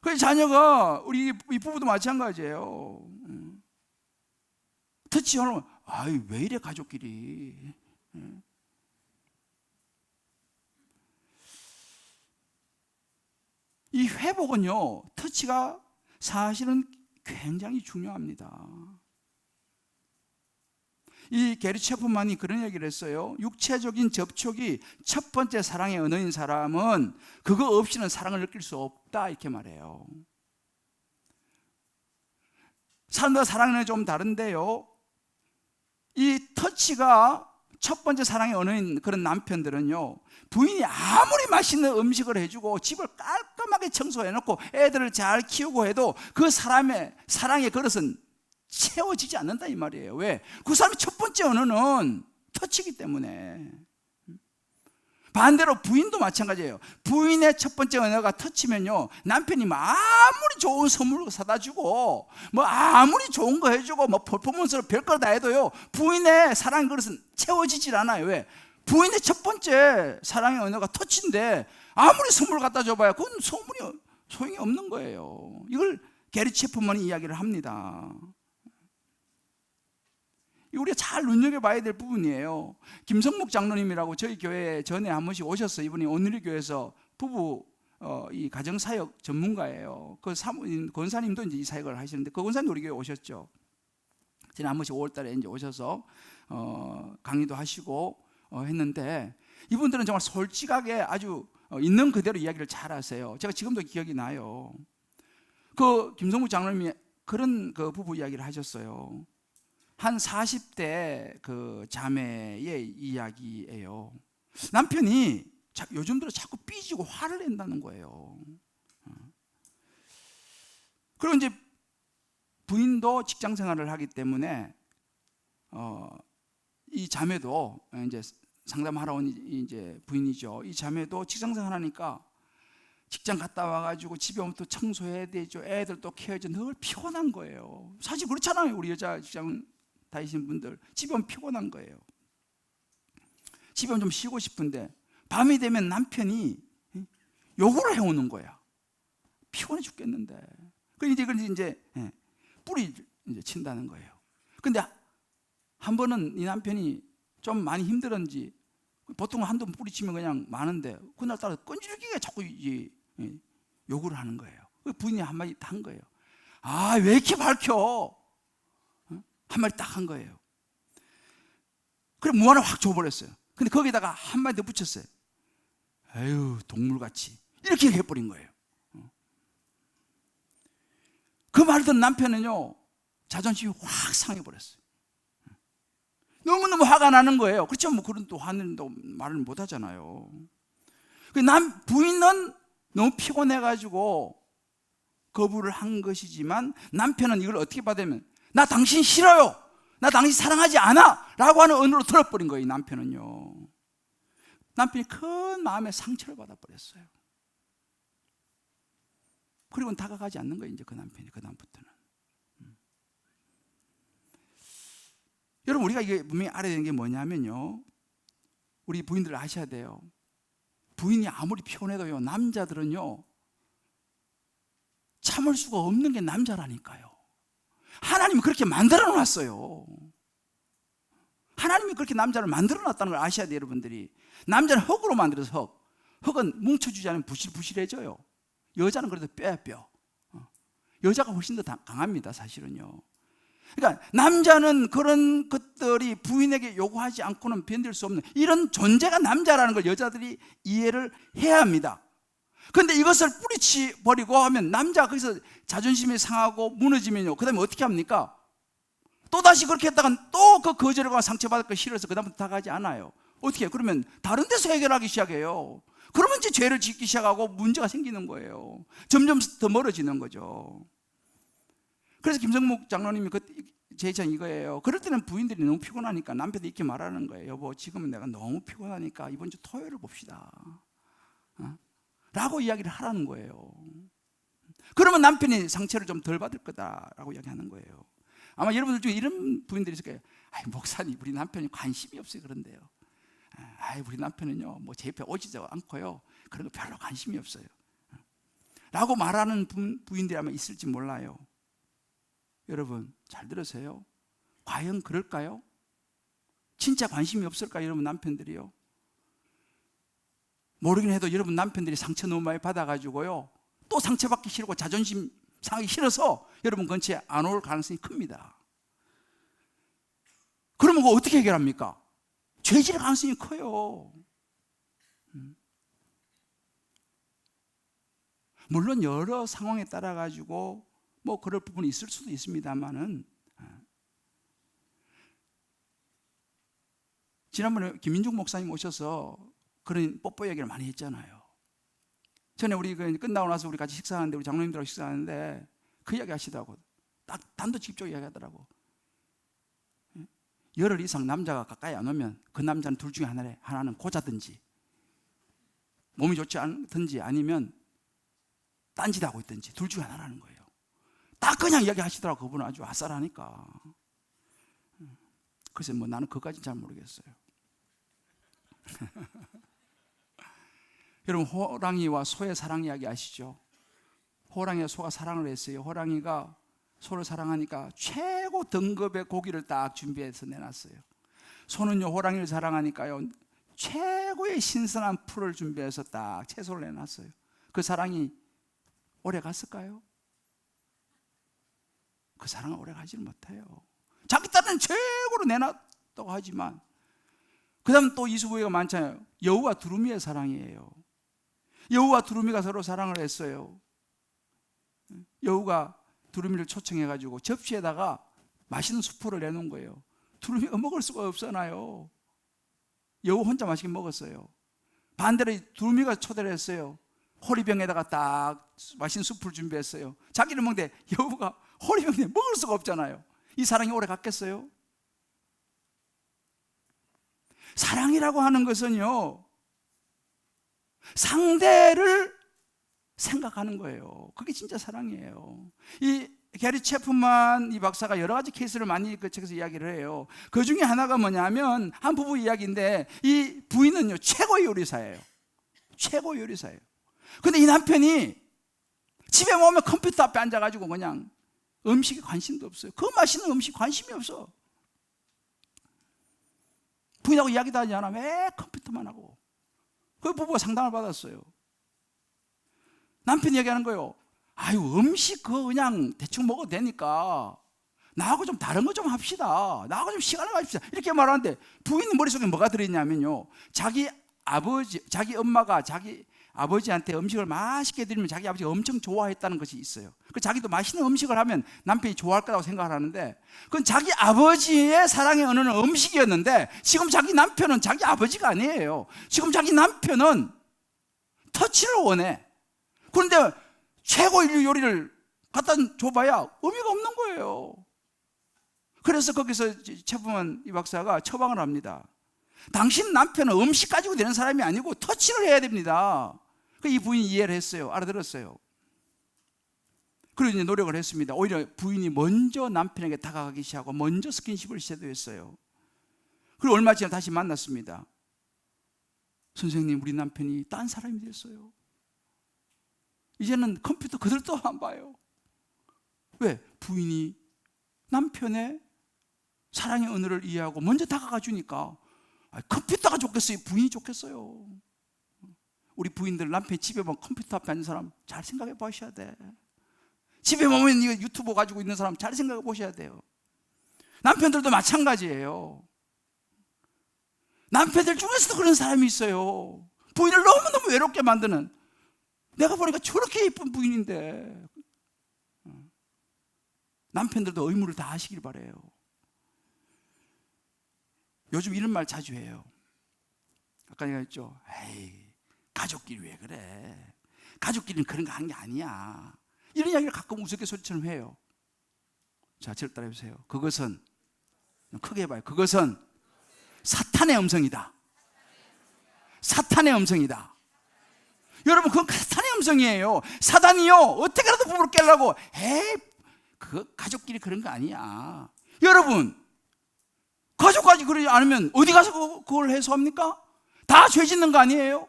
그래서 자녀가, 우리 이 부부도 마찬가지예요. 터치하면 아이 왜 이래 가족끼리. 이 회복은요, 터치가 사실은 굉장히 중요합니다. 이 게리 체프만이 그런 얘기를 했어요. 육체적인 접촉이 첫 번째 사랑의 언어인 사람은 그거 없이는 사랑을 느낄 수 없다, 이렇게 말해요. 사람들과 사랑은 좀 다른데요, 이 터치가 첫 번째 사랑의 언어인 그런 남편들은요, 부인이 아무리 맛있는 음식을 해주고 집을 깔끔하게 청소해놓고 애들을 잘 키우고 해도 그 사람의 사랑의 그릇은 채워지지 않는다 이 말이에요. 왜? 그 사람의 첫 번째 언어는 터치이기 때문에. 반대로 부인도 마찬가지예요. 부인의 첫 번째 언어가 터치면요, 남편이 아무리 좋은 선물을 사다 주고 뭐 아무리 좋은 거 해주고 뭐 퍼포먼스로 별걸 다 해도요, 부인의 사랑의 그릇은 채워지질 않아요. 왜? 부인의 첫 번째 사랑의 언어가 터치인데 아무리 선물을 갖다 줘봐야 그건 소용이 없는 거예요. 이걸 게리 체프먼이 이야기를 합니다. 우리가 잘 눈여겨봐야 될 부분이에요. 김성묵 장로님이라고 저희 교회에 전에 한 번씩 오셨어요. 이분이 오늘의 교회에서 부부 이 가정사역 전문가예요. 그 권사님도 이제 이 사역을 하시는데 그 권사님 우리 교회 오셨죠. 전에 한 번씩 5월달에 이제 오셔서 강의도 하시고 했는데, 이분들은 정말 솔직하게 아주 있는 그대로 이야기를 잘 하세요. 제가 지금도 기억이 나요. 그 김성묵 장로님이 그런 그 부부 이야기를 하셨어요. 한 40대 그 자매의 이야기예요. 남편이 요즘 들어 자꾸 삐지고 화를 낸다는 거예요. 그리고 이제 부인도 직장 생활을 하기 때문에 이 자매도 이제 상담하러 온 이제 부인이죠. 이 자매도 직장 생활하니까 직장 갔다 와가지고 집에 오면 또 청소해야 되죠. 애들 또 케어해야죠. 늘 피곤한 거예요. 사실 그렇잖아요. 우리 여자 직장 다니시는 분들 집에 오면 피곤한 거예요. 집에 오면 좀 쉬고 싶은데 밤이 되면 남편이 요구를 해오는 거야. 피곤해 죽겠는데. 그래서 이제 뿌리 이제 친다는 거예요. 근데 한 번은 이 남편이 좀 많이 힘들었는지, 보통 한두 번 뿌리 치면 그냥 많은데 그날따라 끈질기게 자꾸 요구를 하는 거예요. 부인이 한마디 한 거예요. 아, 왜 이렇게 밝혀? 한마디 딱 한 거예요. 그래 무한을 확 줘버렸어요. 근데 거기다가 한마디 더 붙였어요. 에휴, 동물같이. 이렇게 해버린 거예요. 그 말을 듣는 남편은요, 자존심이 확 상해버렸어요. 너무너무 화가 나는 거예요. 그렇죠? 뭐 그런 또 화는 또 말을 못 하잖아요. 부인은 너무 피곤해가지고 거부를 한 것이지만 남편은 이걸 어떻게 받으면, 나 당신 싫어요, 나 당신 사랑하지 않아 라고 하는 언어로 들어버린 거예요. 남편은요, 남편이 큰 마음의 상처를 받아버렸어요. 그리고는 다가가지 않는 거예요. 이제 그 남편이 그 다음부터는. 여러분, 우리가 이게 분명히 알아야 되는 게 뭐냐면요, 우리 부인들 아셔야 돼요. 부인이 아무리 피곤해도요, 남자들은요 참을 수가 없는 게 남자라니까요. 하나님이 그렇게 만들어 놨어요. 하나님이 그렇게 남자를 만들어 놨다는 걸 아셔야 돼요. 여러분들이. 남자는 흙으로 만들어서 흙은 뭉쳐주지 않으면 부실부실해져요. 여자는 그래도 뼈야 뼈. 여자가 훨씬 더 강합니다, 사실은요. 그러니까 남자는 그런 것들이 부인에게 요구하지 않고는 변될 수 없는 이런 존재가 남자라는 걸 여자들이 이해를 해야 합니다. 그런데 이것을 뿌리치 버리고 하면 남자가 거기서 자존심이 상하고 무너지면요, 그 다음에 어떻게 합니까? 또다시 그렇게 했다가 또 그 거절과 상처받을 거 싫어서 그 다음부터 다가가지 않아요. 어떻게 해요? 그러면 다른 데서 해결하기 시작해요. 그러면 이제 죄를 짓기 시작하고 문제가 생기는 거예요. 점점 더 멀어지는 거죠. 그래서 김성묵 장로님이 제 입장은 이거예요. 그럴 때는 부인들이 너무 피곤하니까 남편이 이렇게 말하는 거예요. 여보, 지금은 내가 너무 피곤하니까 이번 주 토요일을 봅시다 라고 이야기를 하라는 거예요. 그러면 남편이 상처를 좀 덜 받을 거다라고 이야기하는 거예요. 아마 여러분들 중에 이런 부인들이 있을 거예요. 아이, 목사님, 우리 남편이 관심이 없어요. 그런데요, 아이, 우리 남편은요 뭐 제 옆에 오지도 않고요, 그런 거 별로 관심이 없어요 라고 말하는 부인들이 아마 있을지 몰라요. 여러분 잘 들으세요. 과연 그럴까요? 진짜 관심이 없을까요? 여러분 남편들이요. 모르긴 해도 여러분 남편들이 상처 너무 많이 받아가지고요, 또 상처받기 싫고 자존심 상하기 싫어서 여러분 근처에 안 올 가능성이 큽니다. 그러면 그거 어떻게 해결합니까? 죄질 가능성이 커요. 물론 여러 상황에 따라 가지고 뭐 그럴 부분이 있을 수도 있습니다만은, 지난번에 김민중 목사님 오셔서 그런 뽀뽀 얘기를 많이 했잖아요. 전에 우리 끝나고 나서 우리 같이 식사하는데, 우리 장로님들하고 식사하는데 그 이야기 하시더라고. 딱 단도직입적으로 이야기하더라고. 열흘 이상 남자가 가까이 안 오면 그 남자는 둘 중에 하나는 고자든지 몸이 좋지 않든지 아니면 딴짓하고 있든지 둘 중에 하나라는 거예요. 딱 그냥 이야기하시더라고. 그분은 아주 아싸라니까. 글쎄 뭐 나는 그것까지는 잘 모르겠어요. 여러분, 호랑이와 소의 사랑 이야기 아시죠? 호랑이와 소가 사랑을 했어요. 호랑이가 소를 사랑하니까 최고 등급의 고기를 딱 준비해서 내놨어요. 소는요, 호랑이를 사랑하니까요, 최고의 신선한 풀을 준비해서 딱 채소를 내놨어요. 그 사랑이 오래 갔을까요? 그 사랑은 오래 가지는 못해요. 자기 딴은 최고로 내놨다고 하지만, 그 다음 또 이수부회가 많잖아요. 여우와 두루미의 사랑이에요. 여우와 두루미가 서로 사랑을 했어요. 여우가 두루미를 초청해가지고 접시에다가 맛있는 수프를 내놓은 거예요. 두루미가 먹을 수가 없잖아요. 여우 혼자 맛있게 먹었어요. 반대로 두루미가 초대를 했어요. 호리병에다가 딱 맛있는 수프를 준비했어요. 자기는 먹는데 여우가 호리병에 먹을 수가 없잖아요. 이 사랑이 오래 갔겠어요? 사랑이라고 하는 것은요, 상대를 생각하는 거예요. 그게 진짜 사랑이에요. 이 게리 체프만 이 박사가 여러 가지 케이스를 많이 그 책에서 이야기를 해요. 그 중에 하나가 뭐냐면, 한 부부 이야기인데, 이 부인은요 최고의 요리사예요. 최고의 요리사예요. 근데 이 남편이 집에 오면 컴퓨터 앞에 앉아가지고 그냥 음식에 관심도 없어요. 그 맛있는 음식 관심이 없어. 부인하고 이야기도 하지 않아. 왜 컴퓨터만 하고. 그 부부가 상담을 받았어요. 남편이 얘기하는 거예요. 아유, 음식 그냥 대충 먹어도 되니까 나하고 좀 다른 거 좀 합시다. 나하고 좀 시간을 가집시다. 이렇게 말하는데, 부인 머릿속에 뭐가 들어있냐면요, 자기 엄마가 자기 아버지한테 음식을 맛있게 드리면 자기 아버지가 엄청 좋아했다는 것이 있어요. 그 자기도 맛있는 음식을 하면 남편이 좋아할 거라고 생각을 하는데, 그건 자기 아버지의 사랑의 언어는 음식이었는데, 지금 자기 남편은 자기 아버지가 아니에요. 지금 자기 남편은 터치를 원해. 그런데 최고 인류 요리를 갖다 줘봐야 의미가 없는 거예요. 그래서 거기서 체프만 이 박사가 처방을 합니다. 당신 남편은 음식 가지고 되는 사람이 아니고 터치를 해야 됩니다. 이 부인이 이해를 했어요. 알아들었어요. 그리고 이제 노력을 했습니다. 오히려 부인이 먼저 남편에게 다가가기 시작하고 먼저 스킨십을 시도했어요. 그리고 얼마 지나 다시 만났습니다. 선생님, 우리 남편이 딴 사람이 됐어요. 이제는 컴퓨터 그들도 안 봐요. 왜? 부인이 남편의 사랑의 언어를 이해하고 먼저 다가가 주니까. 컴퓨터가 좋겠어요? 부인이 좋겠어요? 우리 부인들 남편이 집에 보면 컴퓨터 앞에 앉은 사람 잘 생각해 보셔야 돼. 집에 보면 이거 유튜브 가지고 있는 사람 잘 생각해 보셔야 돼요. 남편들도 마찬가지예요. 남편들 중에서도 그런 사람이 있어요. 부인을 너무너무 외롭게 만드는. 내가 보니까 저렇게 예쁜 부인인데. 남편들도 의무를 다 하시길 바라요. 요즘 이런 말 자주 해요. 아까 내가 했죠. 에이, 가족끼리 왜 그래? 가족끼리는 그런 거 하는 게 아니야. 이런 이야기를 가끔 우스갯소리처럼 해요. 자, 저를 따라해보세요. 그것은, 크게 해봐요. 그것은 사탄의 음성이다. 사탄의 음성이다. 여러분, 그건 사탄의 음성이에요. 사단이요, 어떻게라도 부부를 깨려고, 에이, 그 가족끼리 그런 거 아니야. 여러분, 가족까지 그러지 않으면 어디 가서 그걸 해소합니까? 다 죄 짓는 거 아니에요?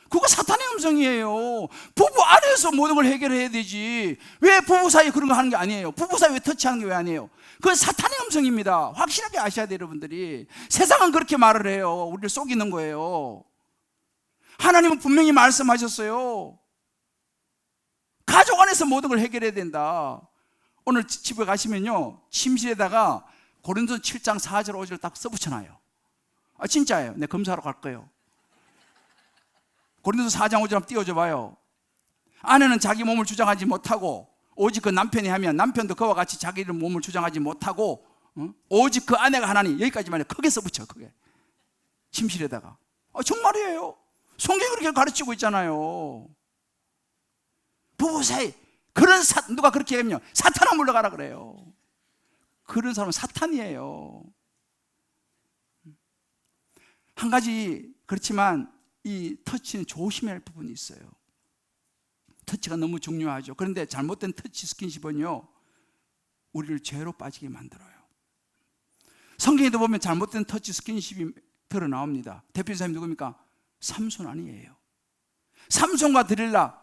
그거 사탄의 음성이에요. 부부 안에서 모든 걸 해결해야 되지. 왜 부부 사이에 그런 거 하는 게 아니에요? 부부 사이에 터치하는 게 왜 아니에요? 그건 사탄의 음성입니다. 확실하게 아셔야 돼요, 여러분들이. 세상은 그렇게 말을 해요. 우리를 속이는 거예요. 하나님은 분명히 말씀하셨어요. 가족 안에서 모든 걸 해결해야 된다. 오늘 집에 가시면요, 침실에다가 고린도서 7장 4절 5절 딱 써붙여놔요. 진짜예요. 내 검사하러 갈 거예요. 고린도서 4장 5절 한번 띄워줘 봐요. 아내는 자기 몸을 주장하지 못하고 오직 그 남편이 하면 남편도 그와 같이 자기의 몸을 주장하지 못하고 오직 그 아내가 하나니 여기까지만 해. 크게 써붙여. 크게 침실에다가. 정말이에요. 성경이 그렇게 가르치고 있잖아요. 부부 사이 그런 누가 그렇게 하면요 사탄아 물러가라 그래요. 그런 사람은 사탄이에요. 한 가지 그렇지만 이 터치는 조심해야 할 부분이 있어요. 터치가 너무 중요하죠. 그런데 잘못된 터치 스킨십은요 우리를 죄로 빠지게 만들어요. 성경에도 보면 잘못된 터치 스킨십이 드러나옵니다. 대표 사람이 누굽니까? 삼손 아니에요. 삼손과 드릴라.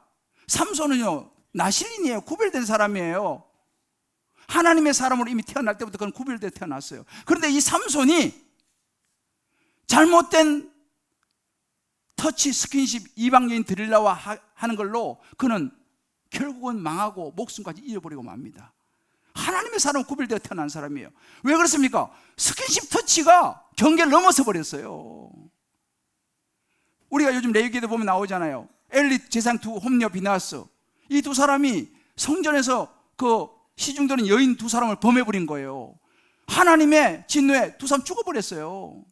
삼손은요 나실인이에요. 구별된 사람이에요. 하나님의 사람으로 이미 태어날 때부터 그는 구별되어 태어났어요. 그런데 이 삼손이 잘못된 터치 스킨십 이방 여인 드릴라와 하는 걸로 그는 결국은 망하고 목숨까지 잃어버리고 맙니다. 하나님의 사람 구별되어 태어난 사람이에요. 왜 그렇습니까? 스킨십 터치가 경계를 넘어서 버렸어요. 우리가 요즘 레위기에도 보면 나오잖아요. 엘리 제상 두 홈녀 비나스, 이 두 사람이 성전에서 그 시중되는 여인 두 사람을 범해버린 거예요. 하나님의 진노에 두 사람 죽어버렸어요.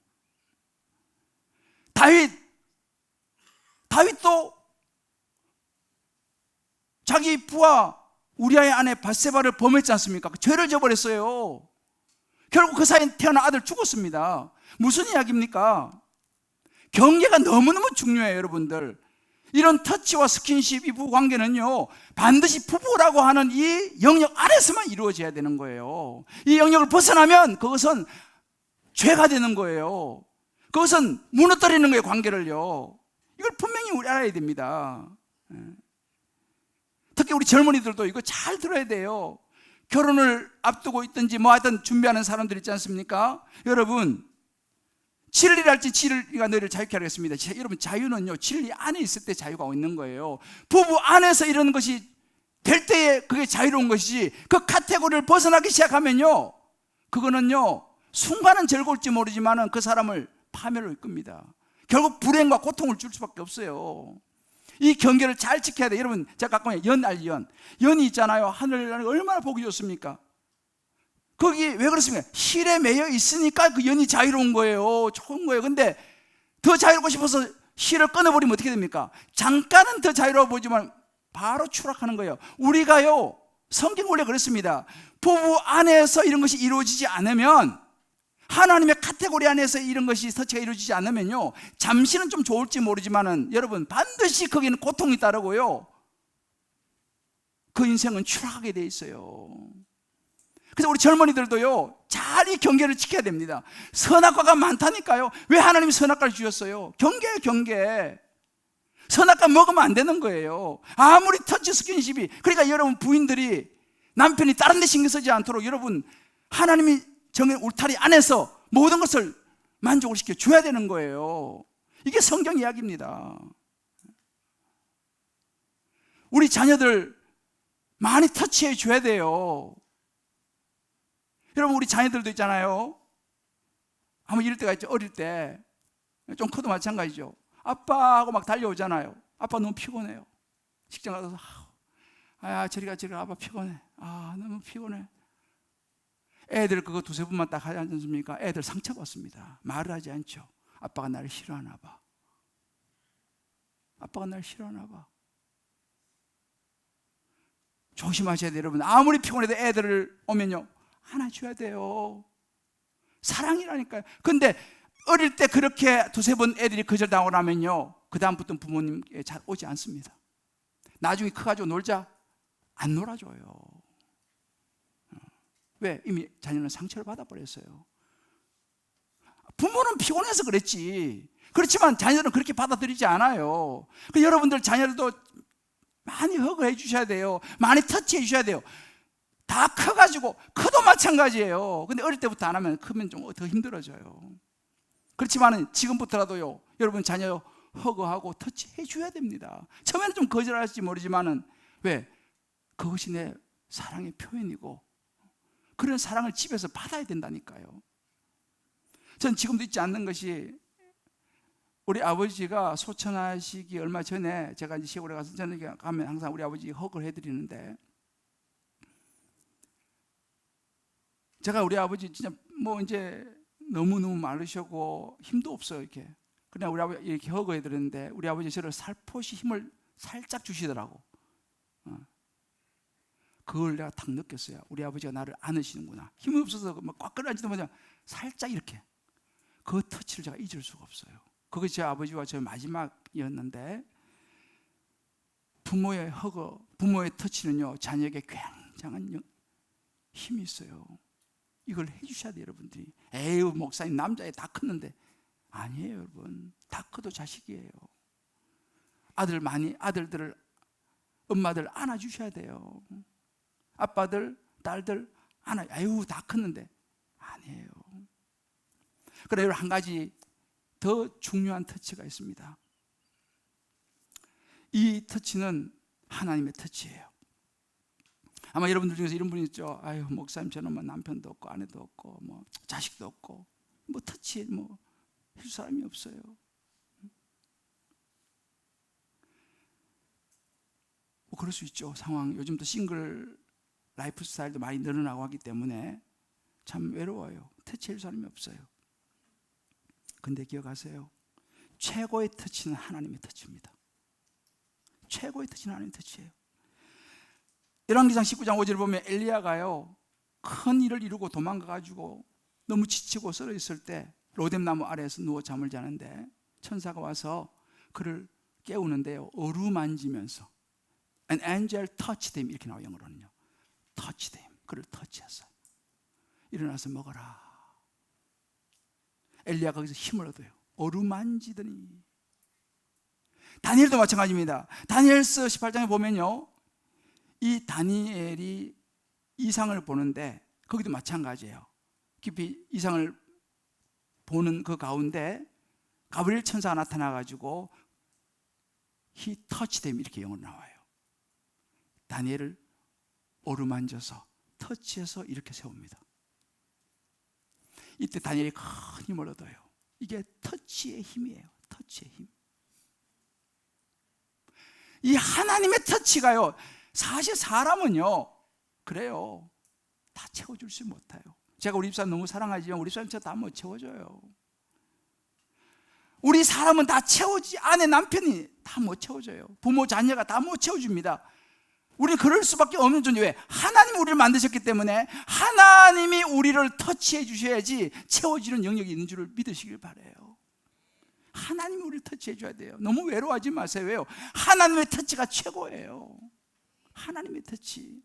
다윗도 자기 부하 우리아의 아내 밧세바를 범했지 않습니까? 죄를 져버렸어요. 결국 그 사이에 태어난 아들 죽었습니다. 무슨 이야기입니까? 경계가 너무너무 중요해요. 여러분들, 이런 터치와 스킨십, 이 부부관계는요 반드시 부부라고 하는 이 영역 안에서만 이루어져야 되는 거예요. 이 영역을 벗어나면 그것은 죄가 되는 거예요. 그것은 무너뜨리는 거예요. 관계를요. 이걸 분명히 우리 알아야 됩니다. 특히 우리 젊은이들도 이거 잘 들어야 돼요. 결혼을 앞두고 있든지 뭐 하든 준비하는 사람들 있지 않습니까? 여러분, 진리랄지 진리가 너희를 자유케 하겠습니다. 여러분, 자유는요 진리 안에 있을 때 자유가 있는 거예요. 부부 안에서 이런 것이 될 때에 그게 자유로운 것이지, 그 카테고리를 벗어나기 시작하면요 그거는요 순간은 즐거울지 모르지만 그 사람을 파멸로 이끕니다. 결국 불행과 고통을 줄 수밖에 없어요. 이 경계를 잘 지켜야 돼요. 여러분, 제가 가끔 연이 있잖아요. 하늘 얼마나 보기 좋습니까? 거기 왜 그렇습니까? 실에 매여 있으니까 그 연이 자유로운 거예요. 좋은 거예요. 근데 더 자유롭고 싶어서 실을 끊어버리면 어떻게 됩니까? 잠깐은 더 자유로워 보이지만 바로 추락하는 거예요. 우리가요 성경 원래 그렇습니다. 부부 안에서 이런 것이 이루어지지 않으면, 하나님의 카테고리 안에서 이런 것이 터치가 이루어지지 않으면요 잠시는 좀 좋을지 모르지만은 여러분 반드시 거기는 고통이 따르고요 그 인생은 추락하게 돼 있어요. 그래서 우리 젊은이들도요 잘 이 경계를 지켜야 됩니다. 선악과가 많다니까요. 왜 하나님이 선악과를 주셨어요? 경계예요, 경계. 선악과 먹으면 안 되는 거예요. 아무리 터치 스킨십이. 그러니까 여러분 부인들이 남편이 다른 데 신경 쓰지 않도록 여러분 하나님이 정의 울타리 안에서 모든 것을 만족을 시켜 줘야 되는 거예요. 이게 성경 이야기입니다. 우리 자녀들 많이 터치해 줘야 돼요. 여러분, 우리 자녀들도 있잖아요. 한번 이럴 때가 있죠. 어릴 때 좀 커도 마찬가지죠. 아빠 하고 막 달려오잖아요. 아빠 너무 피곤해요. 식장 가서 저리 가 아빠 피곤해. 너무 피곤해. 애들 그거 두세 번만 딱 하지 않습니까? 애들 상처받습니다. 말을 하지 않죠. 아빠가 나를 싫어하나 봐. 아빠가 나를 싫어하나 봐. 조심하셔야 돼요, 여러분. 아무리 피곤해도 애들을 오면요 안아줘야 돼요. 사랑이라니까요. 근데 어릴 때 그렇게 두세 번 애들이 거절당하고 나면요 그 다음부터는 부모님께 잘 오지 않습니다. 나중에 커가지고 놀자, 안 놀아줘요. 왜? 이미 자녀는 상처를 받아버렸어요. 부모는 피곤해서 그랬지. 그렇지만 자녀들은 그렇게 받아들이지 않아요. 여러분들 자녀들도 많이 허그해 주셔야 돼요. 많이 터치해 주셔야 돼요. 다 커가지고, 커도 마찬가지예요. 근데 어릴 때부터 안 하면 크면 좀 더 힘들어져요. 그렇지만 지금부터라도요 여러분 자녀 허그하고 터치해 줘야 됩니다. 처음에는 좀 거절할지 모르지만은 왜? 그것이 내 사랑의 표현이고 그런 사랑을 집에서 받아야 된다니까요. 전 지금도 잊지 않는 것이, 우리 아버지가 소천하시기 얼마 전에 제가 이제 시골에 가서 저녁에 가면 항상 우리 아버지 허그를 해드리는데, 제가 우리 아버지 진짜 뭐 이제 너무너무 마르셔고 힘도 없어요. 이렇게. 그냥 우리 아버지 이렇게 허거해 드렸는데 우리 아버지 저를 살포시 힘을 살짝 주시더라고. 그걸 내가 딱 느꼈어요. 우리 아버지가 나를 안으시는구나. 힘이 없어서 막 꽉 끌어안지도 못하고 살짝 이렇게. 그 터치를 제가 잊을 수가 없어요. 그것이 제 아버지와 저의 마지막이었는데, 부모의 허거, 부모의 터치는요 자녀에게 굉장한 힘이 있어요. 이걸 해주셔야 돼요. 여러분들이 에휴 목사님 남자애 다 컸는데, 아니에요. 여러분, 다 커도 자식이에요. 아들들을, 엄마들 안아주셔야 돼요. 아빠들, 딸들 에휴 다 컸는데, 아니에요. 그래요. 한 가지 더 중요한 터치가 있습니다. 이 터치는 하나님의 터치예요. 아마 여러분들 중에서 이런 분이 있죠. 아유 목사님, 저는 뭐 남편도 없고 아내도 없고 뭐 자식도 없고 뭐 터치 뭐 해줄 사람이 없어요. 뭐 그럴 수 있죠. 상황, 요즘도 싱글 라이프 스타일도 많이 늘어나고 하기 때문에 참 외로워요. 터치해줄 사람이 없어요. 근데 기억하세요. 최고의 터치는 하나님의 터치입니다. 최고의 터치는 하나님의 터치예요. 열왕기상 19장 5절을 보면 엘리야가요 큰 일을 이루고 도망가가지고 너무 지치고 쓰러 있을 때 로뎀나무 아래에서 누워 잠을 자는데 천사가 와서 그를 깨우는데요, 어루만지면서 An angel touched him, 이렇게 나와요. 영어로는요 touched him, 그를 터치했어요. 일어나서 먹어라. 엘리야가 거기서 힘을 얻어요. 어루만지더니. 다니엘도 마찬가지입니다. 다니엘서 18장에 보면요, 이 다니엘이 이상을 보는데 거기도 마찬가지예요. 깊이 이상을 보는 그 가운데 가브리엘 천사가 나타나가지고 He touched him, 이렇게 영어로 나와요. 다니엘을 어루만져서 터치해서 이렇게 세웁니다. 이때 다니엘이 큰 힘을 얻어요. 이게 터치의 힘이에요. 터치의 힘. 이 하나님의 터치가요, 사실 사람은요 그래요, 다 채워줄 수 못해요. 제가 우리 집사람 너무 사랑하지만 우리 집사람 저 다 못 채워줘요. 우리 사람은 다 채워지, 아내 남편이 다 못 채워줘요. 부모 자녀가 다 못 채워줍니다. 우리는 그럴 수밖에 없는 존재. 왜? 하나님이 우리를 만드셨기 때문에 하나님이 우리를 터치해 주셔야지 채워지는 영역이 있는 줄을 믿으시길 바라요. 하나님이 우리를 터치해 줘야 돼요. 너무 외로워하지 마세요. 왜요? 하나님의 터치가 최고예요. 하나님의 터치.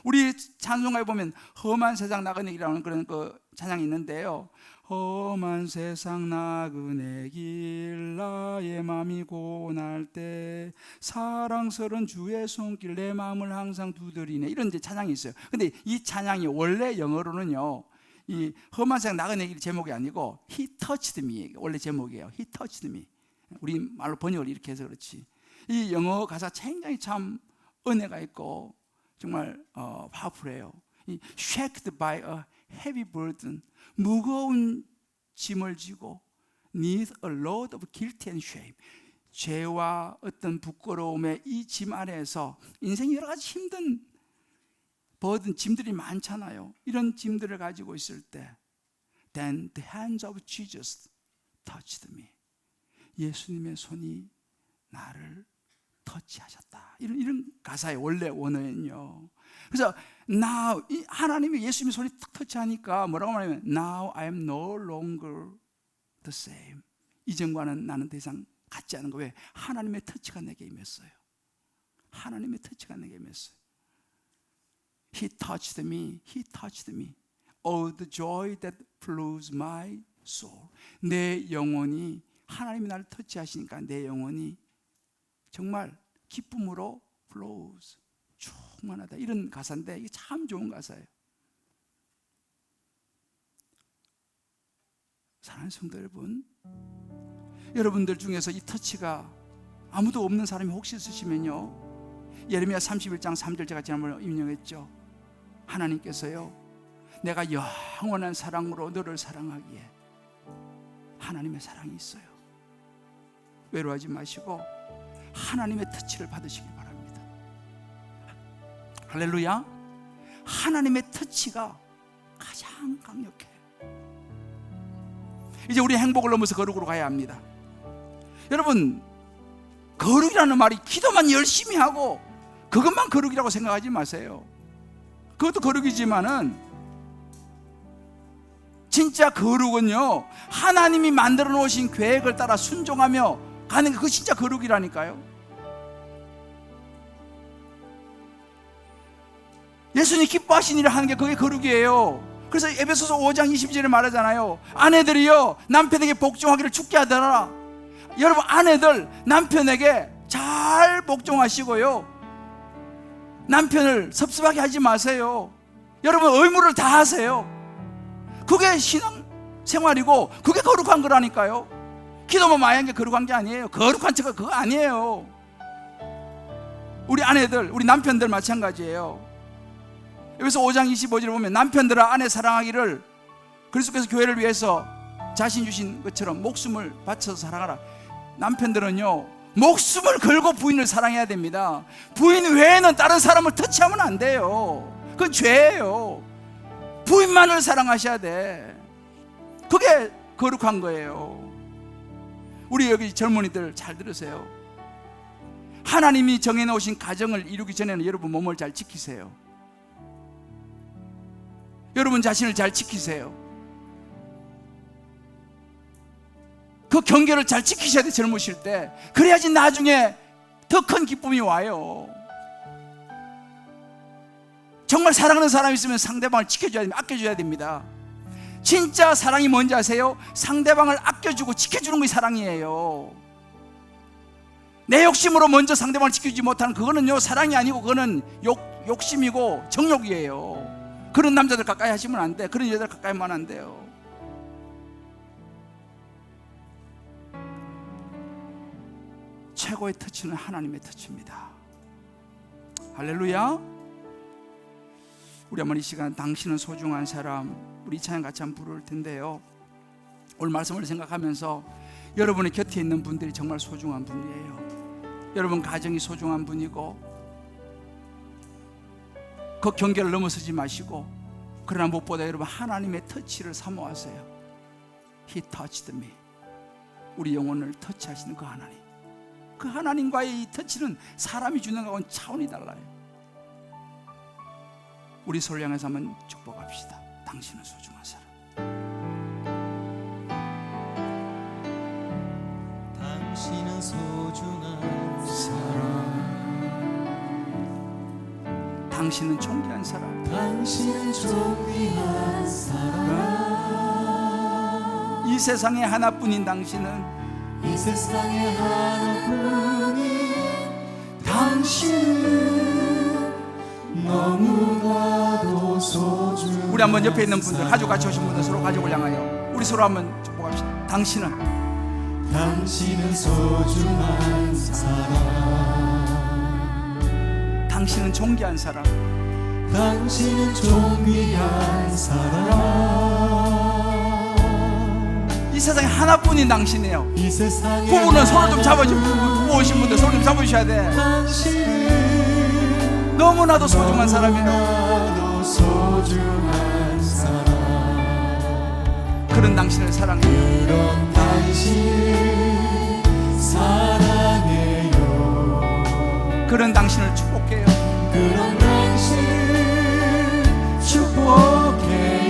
우리 찬송가에 보면 험한 세상 나그네길이라는 그런 그 찬양이 있는데요, 험한 세상 나그네 길 나의 맘이 고날 때 사랑스러운 주의 손길 내 마음을 항상 두드리네, 이런 이제 찬양이 있어요. 근데 이 찬양이 원래 영어로는요, 이 험한 세상 나그네 길 제목이 아니고 He touched me, 원래 제목이에요. He touched me. 우리 말로 번역을 이렇게 해서 그렇지, 이 영어 가사 굉장히 참 은혜가 있고 정말 파워풀해요. Shaken by a heavy burden, 무거운 짐을 지고 Need a load of guilt and shame, 죄와 어떤 부끄러움의 이 짐 아래에서 인생이 여러 가지 힘든 버든, 짐들이 많잖아요. 이런 짐들을 가지고 있을 때 Then the hands of Jesus touched me, 예수님의 손이 나를 터치하셨다. 이런 가사의 원래 원어는요. 그래서 now, 하나님이 예수님의 손이 탁 터치하니까 뭐라고 말하면 Now I am no longer the same. 이전과는 나는 더 이상 같지 않은 거. 왜? 하나님의 터치가 내게 임했어요. 하나님의 터치가 내게 임했어요. He touched me, He touched me. Oh, the joy that flows my soul. 내 영혼이, 하나님이 나를 터치하시니까 내 영혼이 정말 기쁨으로 flows, 충만하다. 이런 가사인데 이게 참 좋은 가사예요. 사랑하는 성도 여러분, 여러분들 중에서 이 터치가 아무도 없는 사람이 혹시 있으시면요, 예레미야 31장 3절 제가 지난번에 인용했죠. 하나님께서요, 내가 영원한 사랑으로 너를 사랑하기에 하나님의 사랑이 있어요. 외로워하지 마시고 하나님의 터치를 받으시길 바랍니다. 할렐루야. 하나님의 터치가 가장 가장 강력해. 이제 우리 행복을 넘어서 거룩으로 가야 합니다. 여러분, 거룩이라는 말이 기도만 열심히 하고 그것만 거룩이라고 생각하지 마세요. 그것도 거룩이지만은 진짜 거룩은요, 하나님이 만들어 놓으신 계획을 따라 순종하며 가는 게 그거 진짜 거룩이라니까요. 예수님이 기뻐하신 일을 하는 게 그게 거룩이에요. 그래서 에베소서 5장 20절에 말하잖아요. 아내들이요, 남편에게 복종하기를 죽게 하더라. 여러분, 아내들 남편에게 잘 복종하시고요, 남편을 섭섭하게 하지 마세요. 여러분, 의무를 다 하세요. 그게 신앙생활이고 그게 거룩한 거라니까요. 기도만 많이 한 게 거룩한 게 아니에요. 거룩한 척은 그거 아니에요. 우리 아내들, 우리 남편들 마찬가지예요. 여기서 5장 25절에 보면 남편들아 아내 사랑하기를 그리스도께서 교회를 위해서 자신 주신 것처럼 목숨을 바쳐서 사랑하라. 남편들은요, 목숨을 걸고 부인을 사랑해야 됩니다. 부인 외에는 다른 사람을 터치하면 안 돼요. 그건 죄예요. 부인만을 사랑하셔야 돼. 그게 거룩한 거예요. 우리 여기 젊은이들 잘 들으세요. 하나님이 정해놓으신 가정을 이루기 전에는 여러분 몸을 잘 지키세요. 여러분 자신을 잘 지키세요. 그 경계를 잘 지키셔야 돼, 젊으실 때. 그래야지 나중에 더 큰 기쁨이 와요. 정말 사랑하는 사람이 있으면 상대방을 지켜줘야 됩니다. 아껴줘야 됩니다. 진짜 사랑이 뭔지 아세요? 상대방을 아껴주고 지켜주는 게 사랑이에요. 내 욕심으로 먼저 상대방을 지켜주지 못하는 그거는요, 사랑이 아니고 그거는 욕심이고 정욕이에요. 그런 남자들 가까이 하시면 안 돼. 그런 여자들 가까이 하면 안 돼요. 최고의 터치는 하나님의 터치입니다. 할렐루야. 우리 한번 이 시간 당신은 소중한 사람, 우리 찬양 같이 한번 부를 텐데요, 오늘 말씀을 생각하면서 여러분의 곁에 있는 분들이 정말 소중한 분이에요. 여러분 가정이 소중한 분이고 그 경계를 넘어서지 마시고, 그러나 무엇보다 여러분 하나님의 터치를 사모하세요. He touched me. 우리 영혼을 터치하시는 그 하나님, 그 하나님과의 이 터치는 사람이 주는 것과는 차원이 달라요. 우리 서로 향해서 한번 축복합시다. 당신은 소중한 사람. 당신은 소중한 사람. 당신은 존귀한 사람. 당신은 존귀한 사람. 이 세상에 하나뿐인 당신은, 이 세상에 하나뿐인 당신은 너무나도 소중한. 우리 한번 옆에 있는 분들, 가족 같이 오신 분들 서로 가족을 향하여 우리 서로 한번 축복합시다. 당신은 소중한 사람. 당신은 존귀한 사람. 당신은 존귀한 사람. 이 세상에 하나뿐인 당신이에요. 이 세상에 부부는 서로 좀 잡아주고, 부부 오신 분들 서로 좀 잡아주셔야 돼. 당신은 너무나도 소중한 사람이에요. 너무나도 소중한 사람. 그런 당신을 사랑해요. 그런 당신을 사랑해요. 그런 당신을 축복해요. 그런 당신을 축복해요.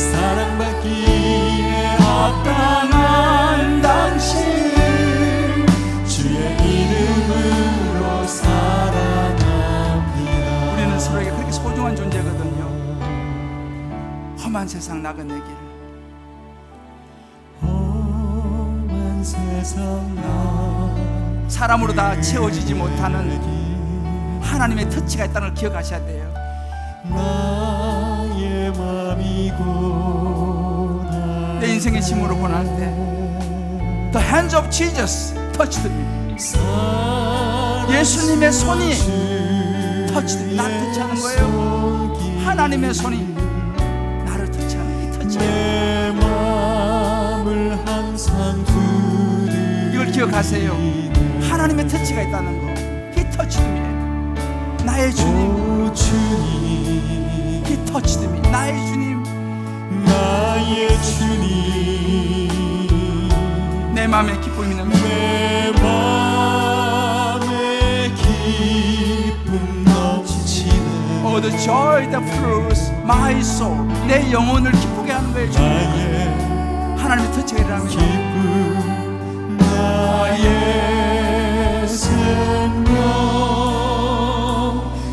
사랑받기에 합당한 당신을 주의 이름으로 사랑합니다. 우리는 서로에게 그렇게 소중한 존재거든요. 험한 세상 나그네 길, 험한 세상 사람으로 다 채워지지 못하는 하나님의 터치가 있다는 걸 기억하셔야 돼요. 나의 맘이고 내 인생의 짐으로 고날 때 The hands of Jesus touched me. 예수님의 손이 터치돼, 나를 터치하는 거예요. 하나님의 손이 나를 터치하는 이 터치. 내 마음을 항상 두드리는 이걸 기억하세요. 하나님의 터치가 있다는 거. He touched me. 나의 주님. 오 주님 He touched me. 나의 주님. 나의 주님 내 마음에 기쁨이 넘치네. 내 맘에 기쁨 넘치네 Oh, the joy that flows my soul. 내 영혼을 기쁘게 하는 거예요. 주님. 나의 하나님의 터치가 일어나는 거예요. 기쁨 나의 생명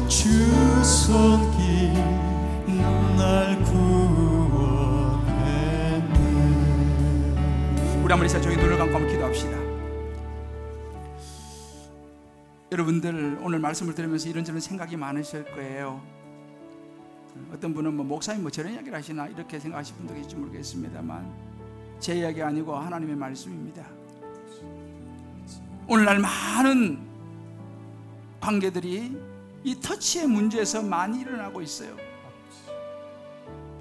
주 손길 날 구원했네. 우리 한번 이제 저희 눈을 감고 한번 기도합시다. 여러분들 오늘 말씀을 들으면서 이런저런 생각이 많으실 거예요. 어떤 분은 뭐 목사님 뭐 저런 이야기를 하시나 이렇게 생각하실 분도 계실지 모르겠습니다만 제 이야기 아니고 하나님의 말씀입니다. 오늘날 많은 관계들이 이 터치의 문제에서 많이 일어나고 있어요.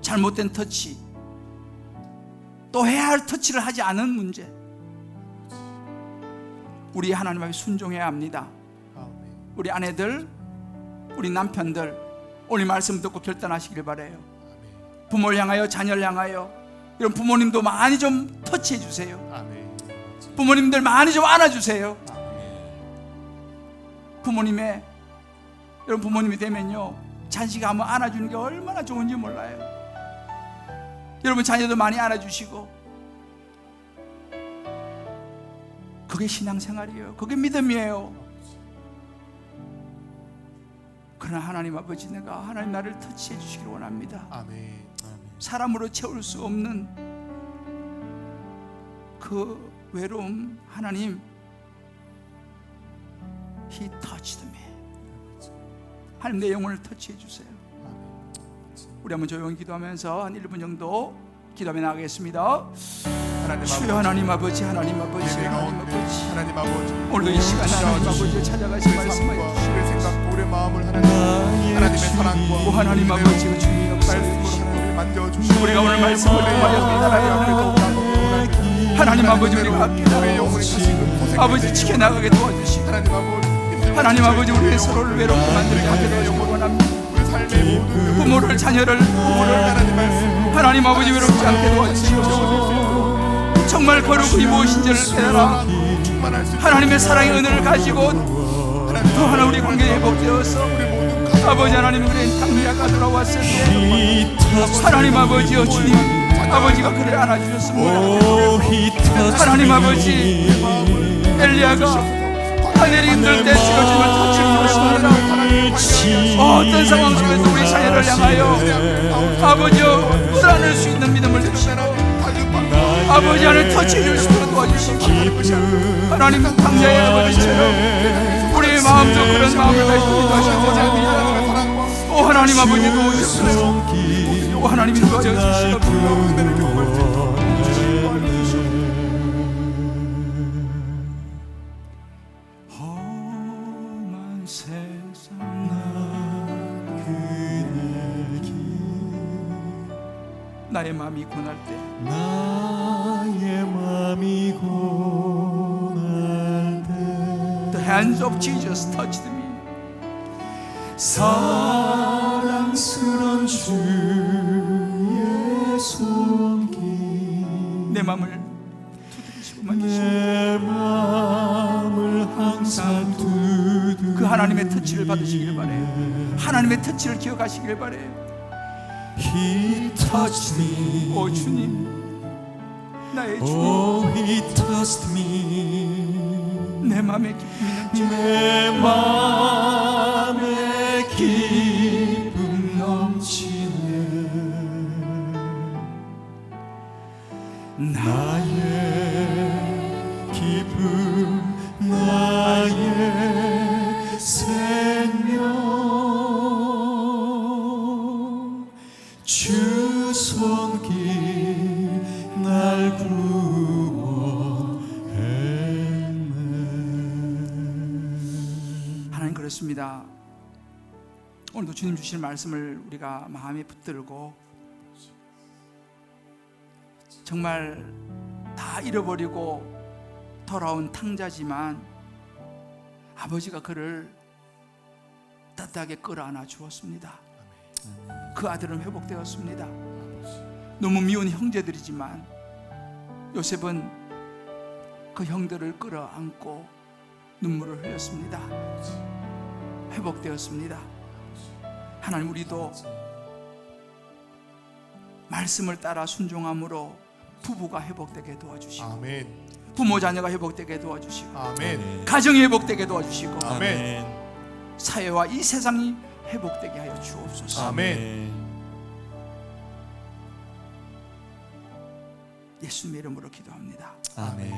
잘못된 터치, 또 해야 할 터치를 하지 않은 문제. 우리 하나님 앞에 순종해야 합니다. 우리 아내들, 우리 남편들 오늘 말씀 듣고 결단하시길 바라요. 부모를 향하여, 자녀를 향하여 이런 부모님도 많이 좀 터치해 주세요. 부모님들 많이 좀 안아주세요. 부모님의 여러분 부모님이 되면요 자식이 한번 안아주는 게 얼마나 좋은지 몰라요. 여러분 자녀도 많이 안아주시고 그게 신앙생활이에요. 그게 믿음이에요. 그러나 하나님 아버지 내가 하나님 나를 터치해 주시길 원합니다. 아멘. 사람으로 채울 수 없는 그 외로움 하나님 He touched me. 하나님 내 영혼을 터치해 주세요. 우리 한번 조용히 기도하면서 한 1분 정도 기도하며 나가겠습니다. 주여 하나님 아버지, 하나님 아버지, 하나님 아버지, 하나님 아버지, 오늘도 이 시간 하나님 아버지를 찾아가신 말씀하여 주시고 우리의 생각과 우리의 마음을 하나님의 사랑과 오 하나님 아버지가 주님 역사를 말씀으로 하나님을 만져주시고 우리가 오늘 말씀을 통하여 깨달아야 하고 하나님 아버지 우리가 우리의 깨달아 영혼이 가시는 고생 아버지 지켜나가게 도와주시고 하나님 아버지 하나님 아버지 우리의 서로를 외롭게 만들게 하게 도와주시기 원합니다. 우리 삶의 모든 부모를 자녀를 하나님 말씀 하나님 아버지 외롭지 않게 도와주시고 정말 거룩이 무엇인지를 깨달아 충만할 수 있는 하나님의 사랑의 은혜를 가지고 또 하나 우리 관계에 회복되어서 아버지 하나님 우리의 당리아가 돌아왔을 때 하나님 아버지여 주님 아버지가 그를 안아주셨습니다. 하나님 아버지 엘리야가 하늘이 힘들 때 지어주는 터치를 주셨습니다. 어떤 상황 속에서 우리 자녀를 향하여 아버지여 불안할 수 있는 믿음을 주시고 아버지 안에 터치해 줄 수 있도록 도와주시고 하나님 당자의 아버지처럼 우리의 마음도 그런 마음을 가지고 기도하시고 오 하나님 아버지 도우시옵소서. 오 하나님 도와주시옵소서. 험한 세상 나의 마음이 고날 때 나의 마음이 고날 때 The hands of Jesus touched me. 사랑스런 주의 손길 내 마음을 두드리시고 만지시고 내 마음을 항상 두드리네. 그 하나님의 터치를 받으시길 바래요. 하나님의 터치를 기억하시길 바래요. He touched me. 오 주님 나의 주님 Oh, He touched me. 내 마음의 기쁨이 넘치네. 내 마음에 기쁨 넘치네. 나의 기쁨 나의 생명 주 손길 날 구원했네. 하나님 그렇습니다. 오늘도 주님 주신 말씀을 우리가 마음에 붙들고 정말 다 잃어버리고 돌아온 탕자지만 아버지가 그를 따뜻하게 끌어안아 주었습니다. 그 아들은 회복되었습니다. 너무 미운 형제들이지만 요셉은 그 형들을 끌어안고 눈물을 흘렸습니다. 회복되었습니다. 하나님, 우리도 말씀을 따라 순종함으로 부부가 회복되게 도와주시고, 아멘. 부모 자녀가 회복되게 도와주시고, 아멘. 가정이 회복되게 도와주시고, 아멘. 사회와 이 세상이 회복되게 하여 주옵소서. 아멘. 예수님의 이름으로 기도합니다. 아멘.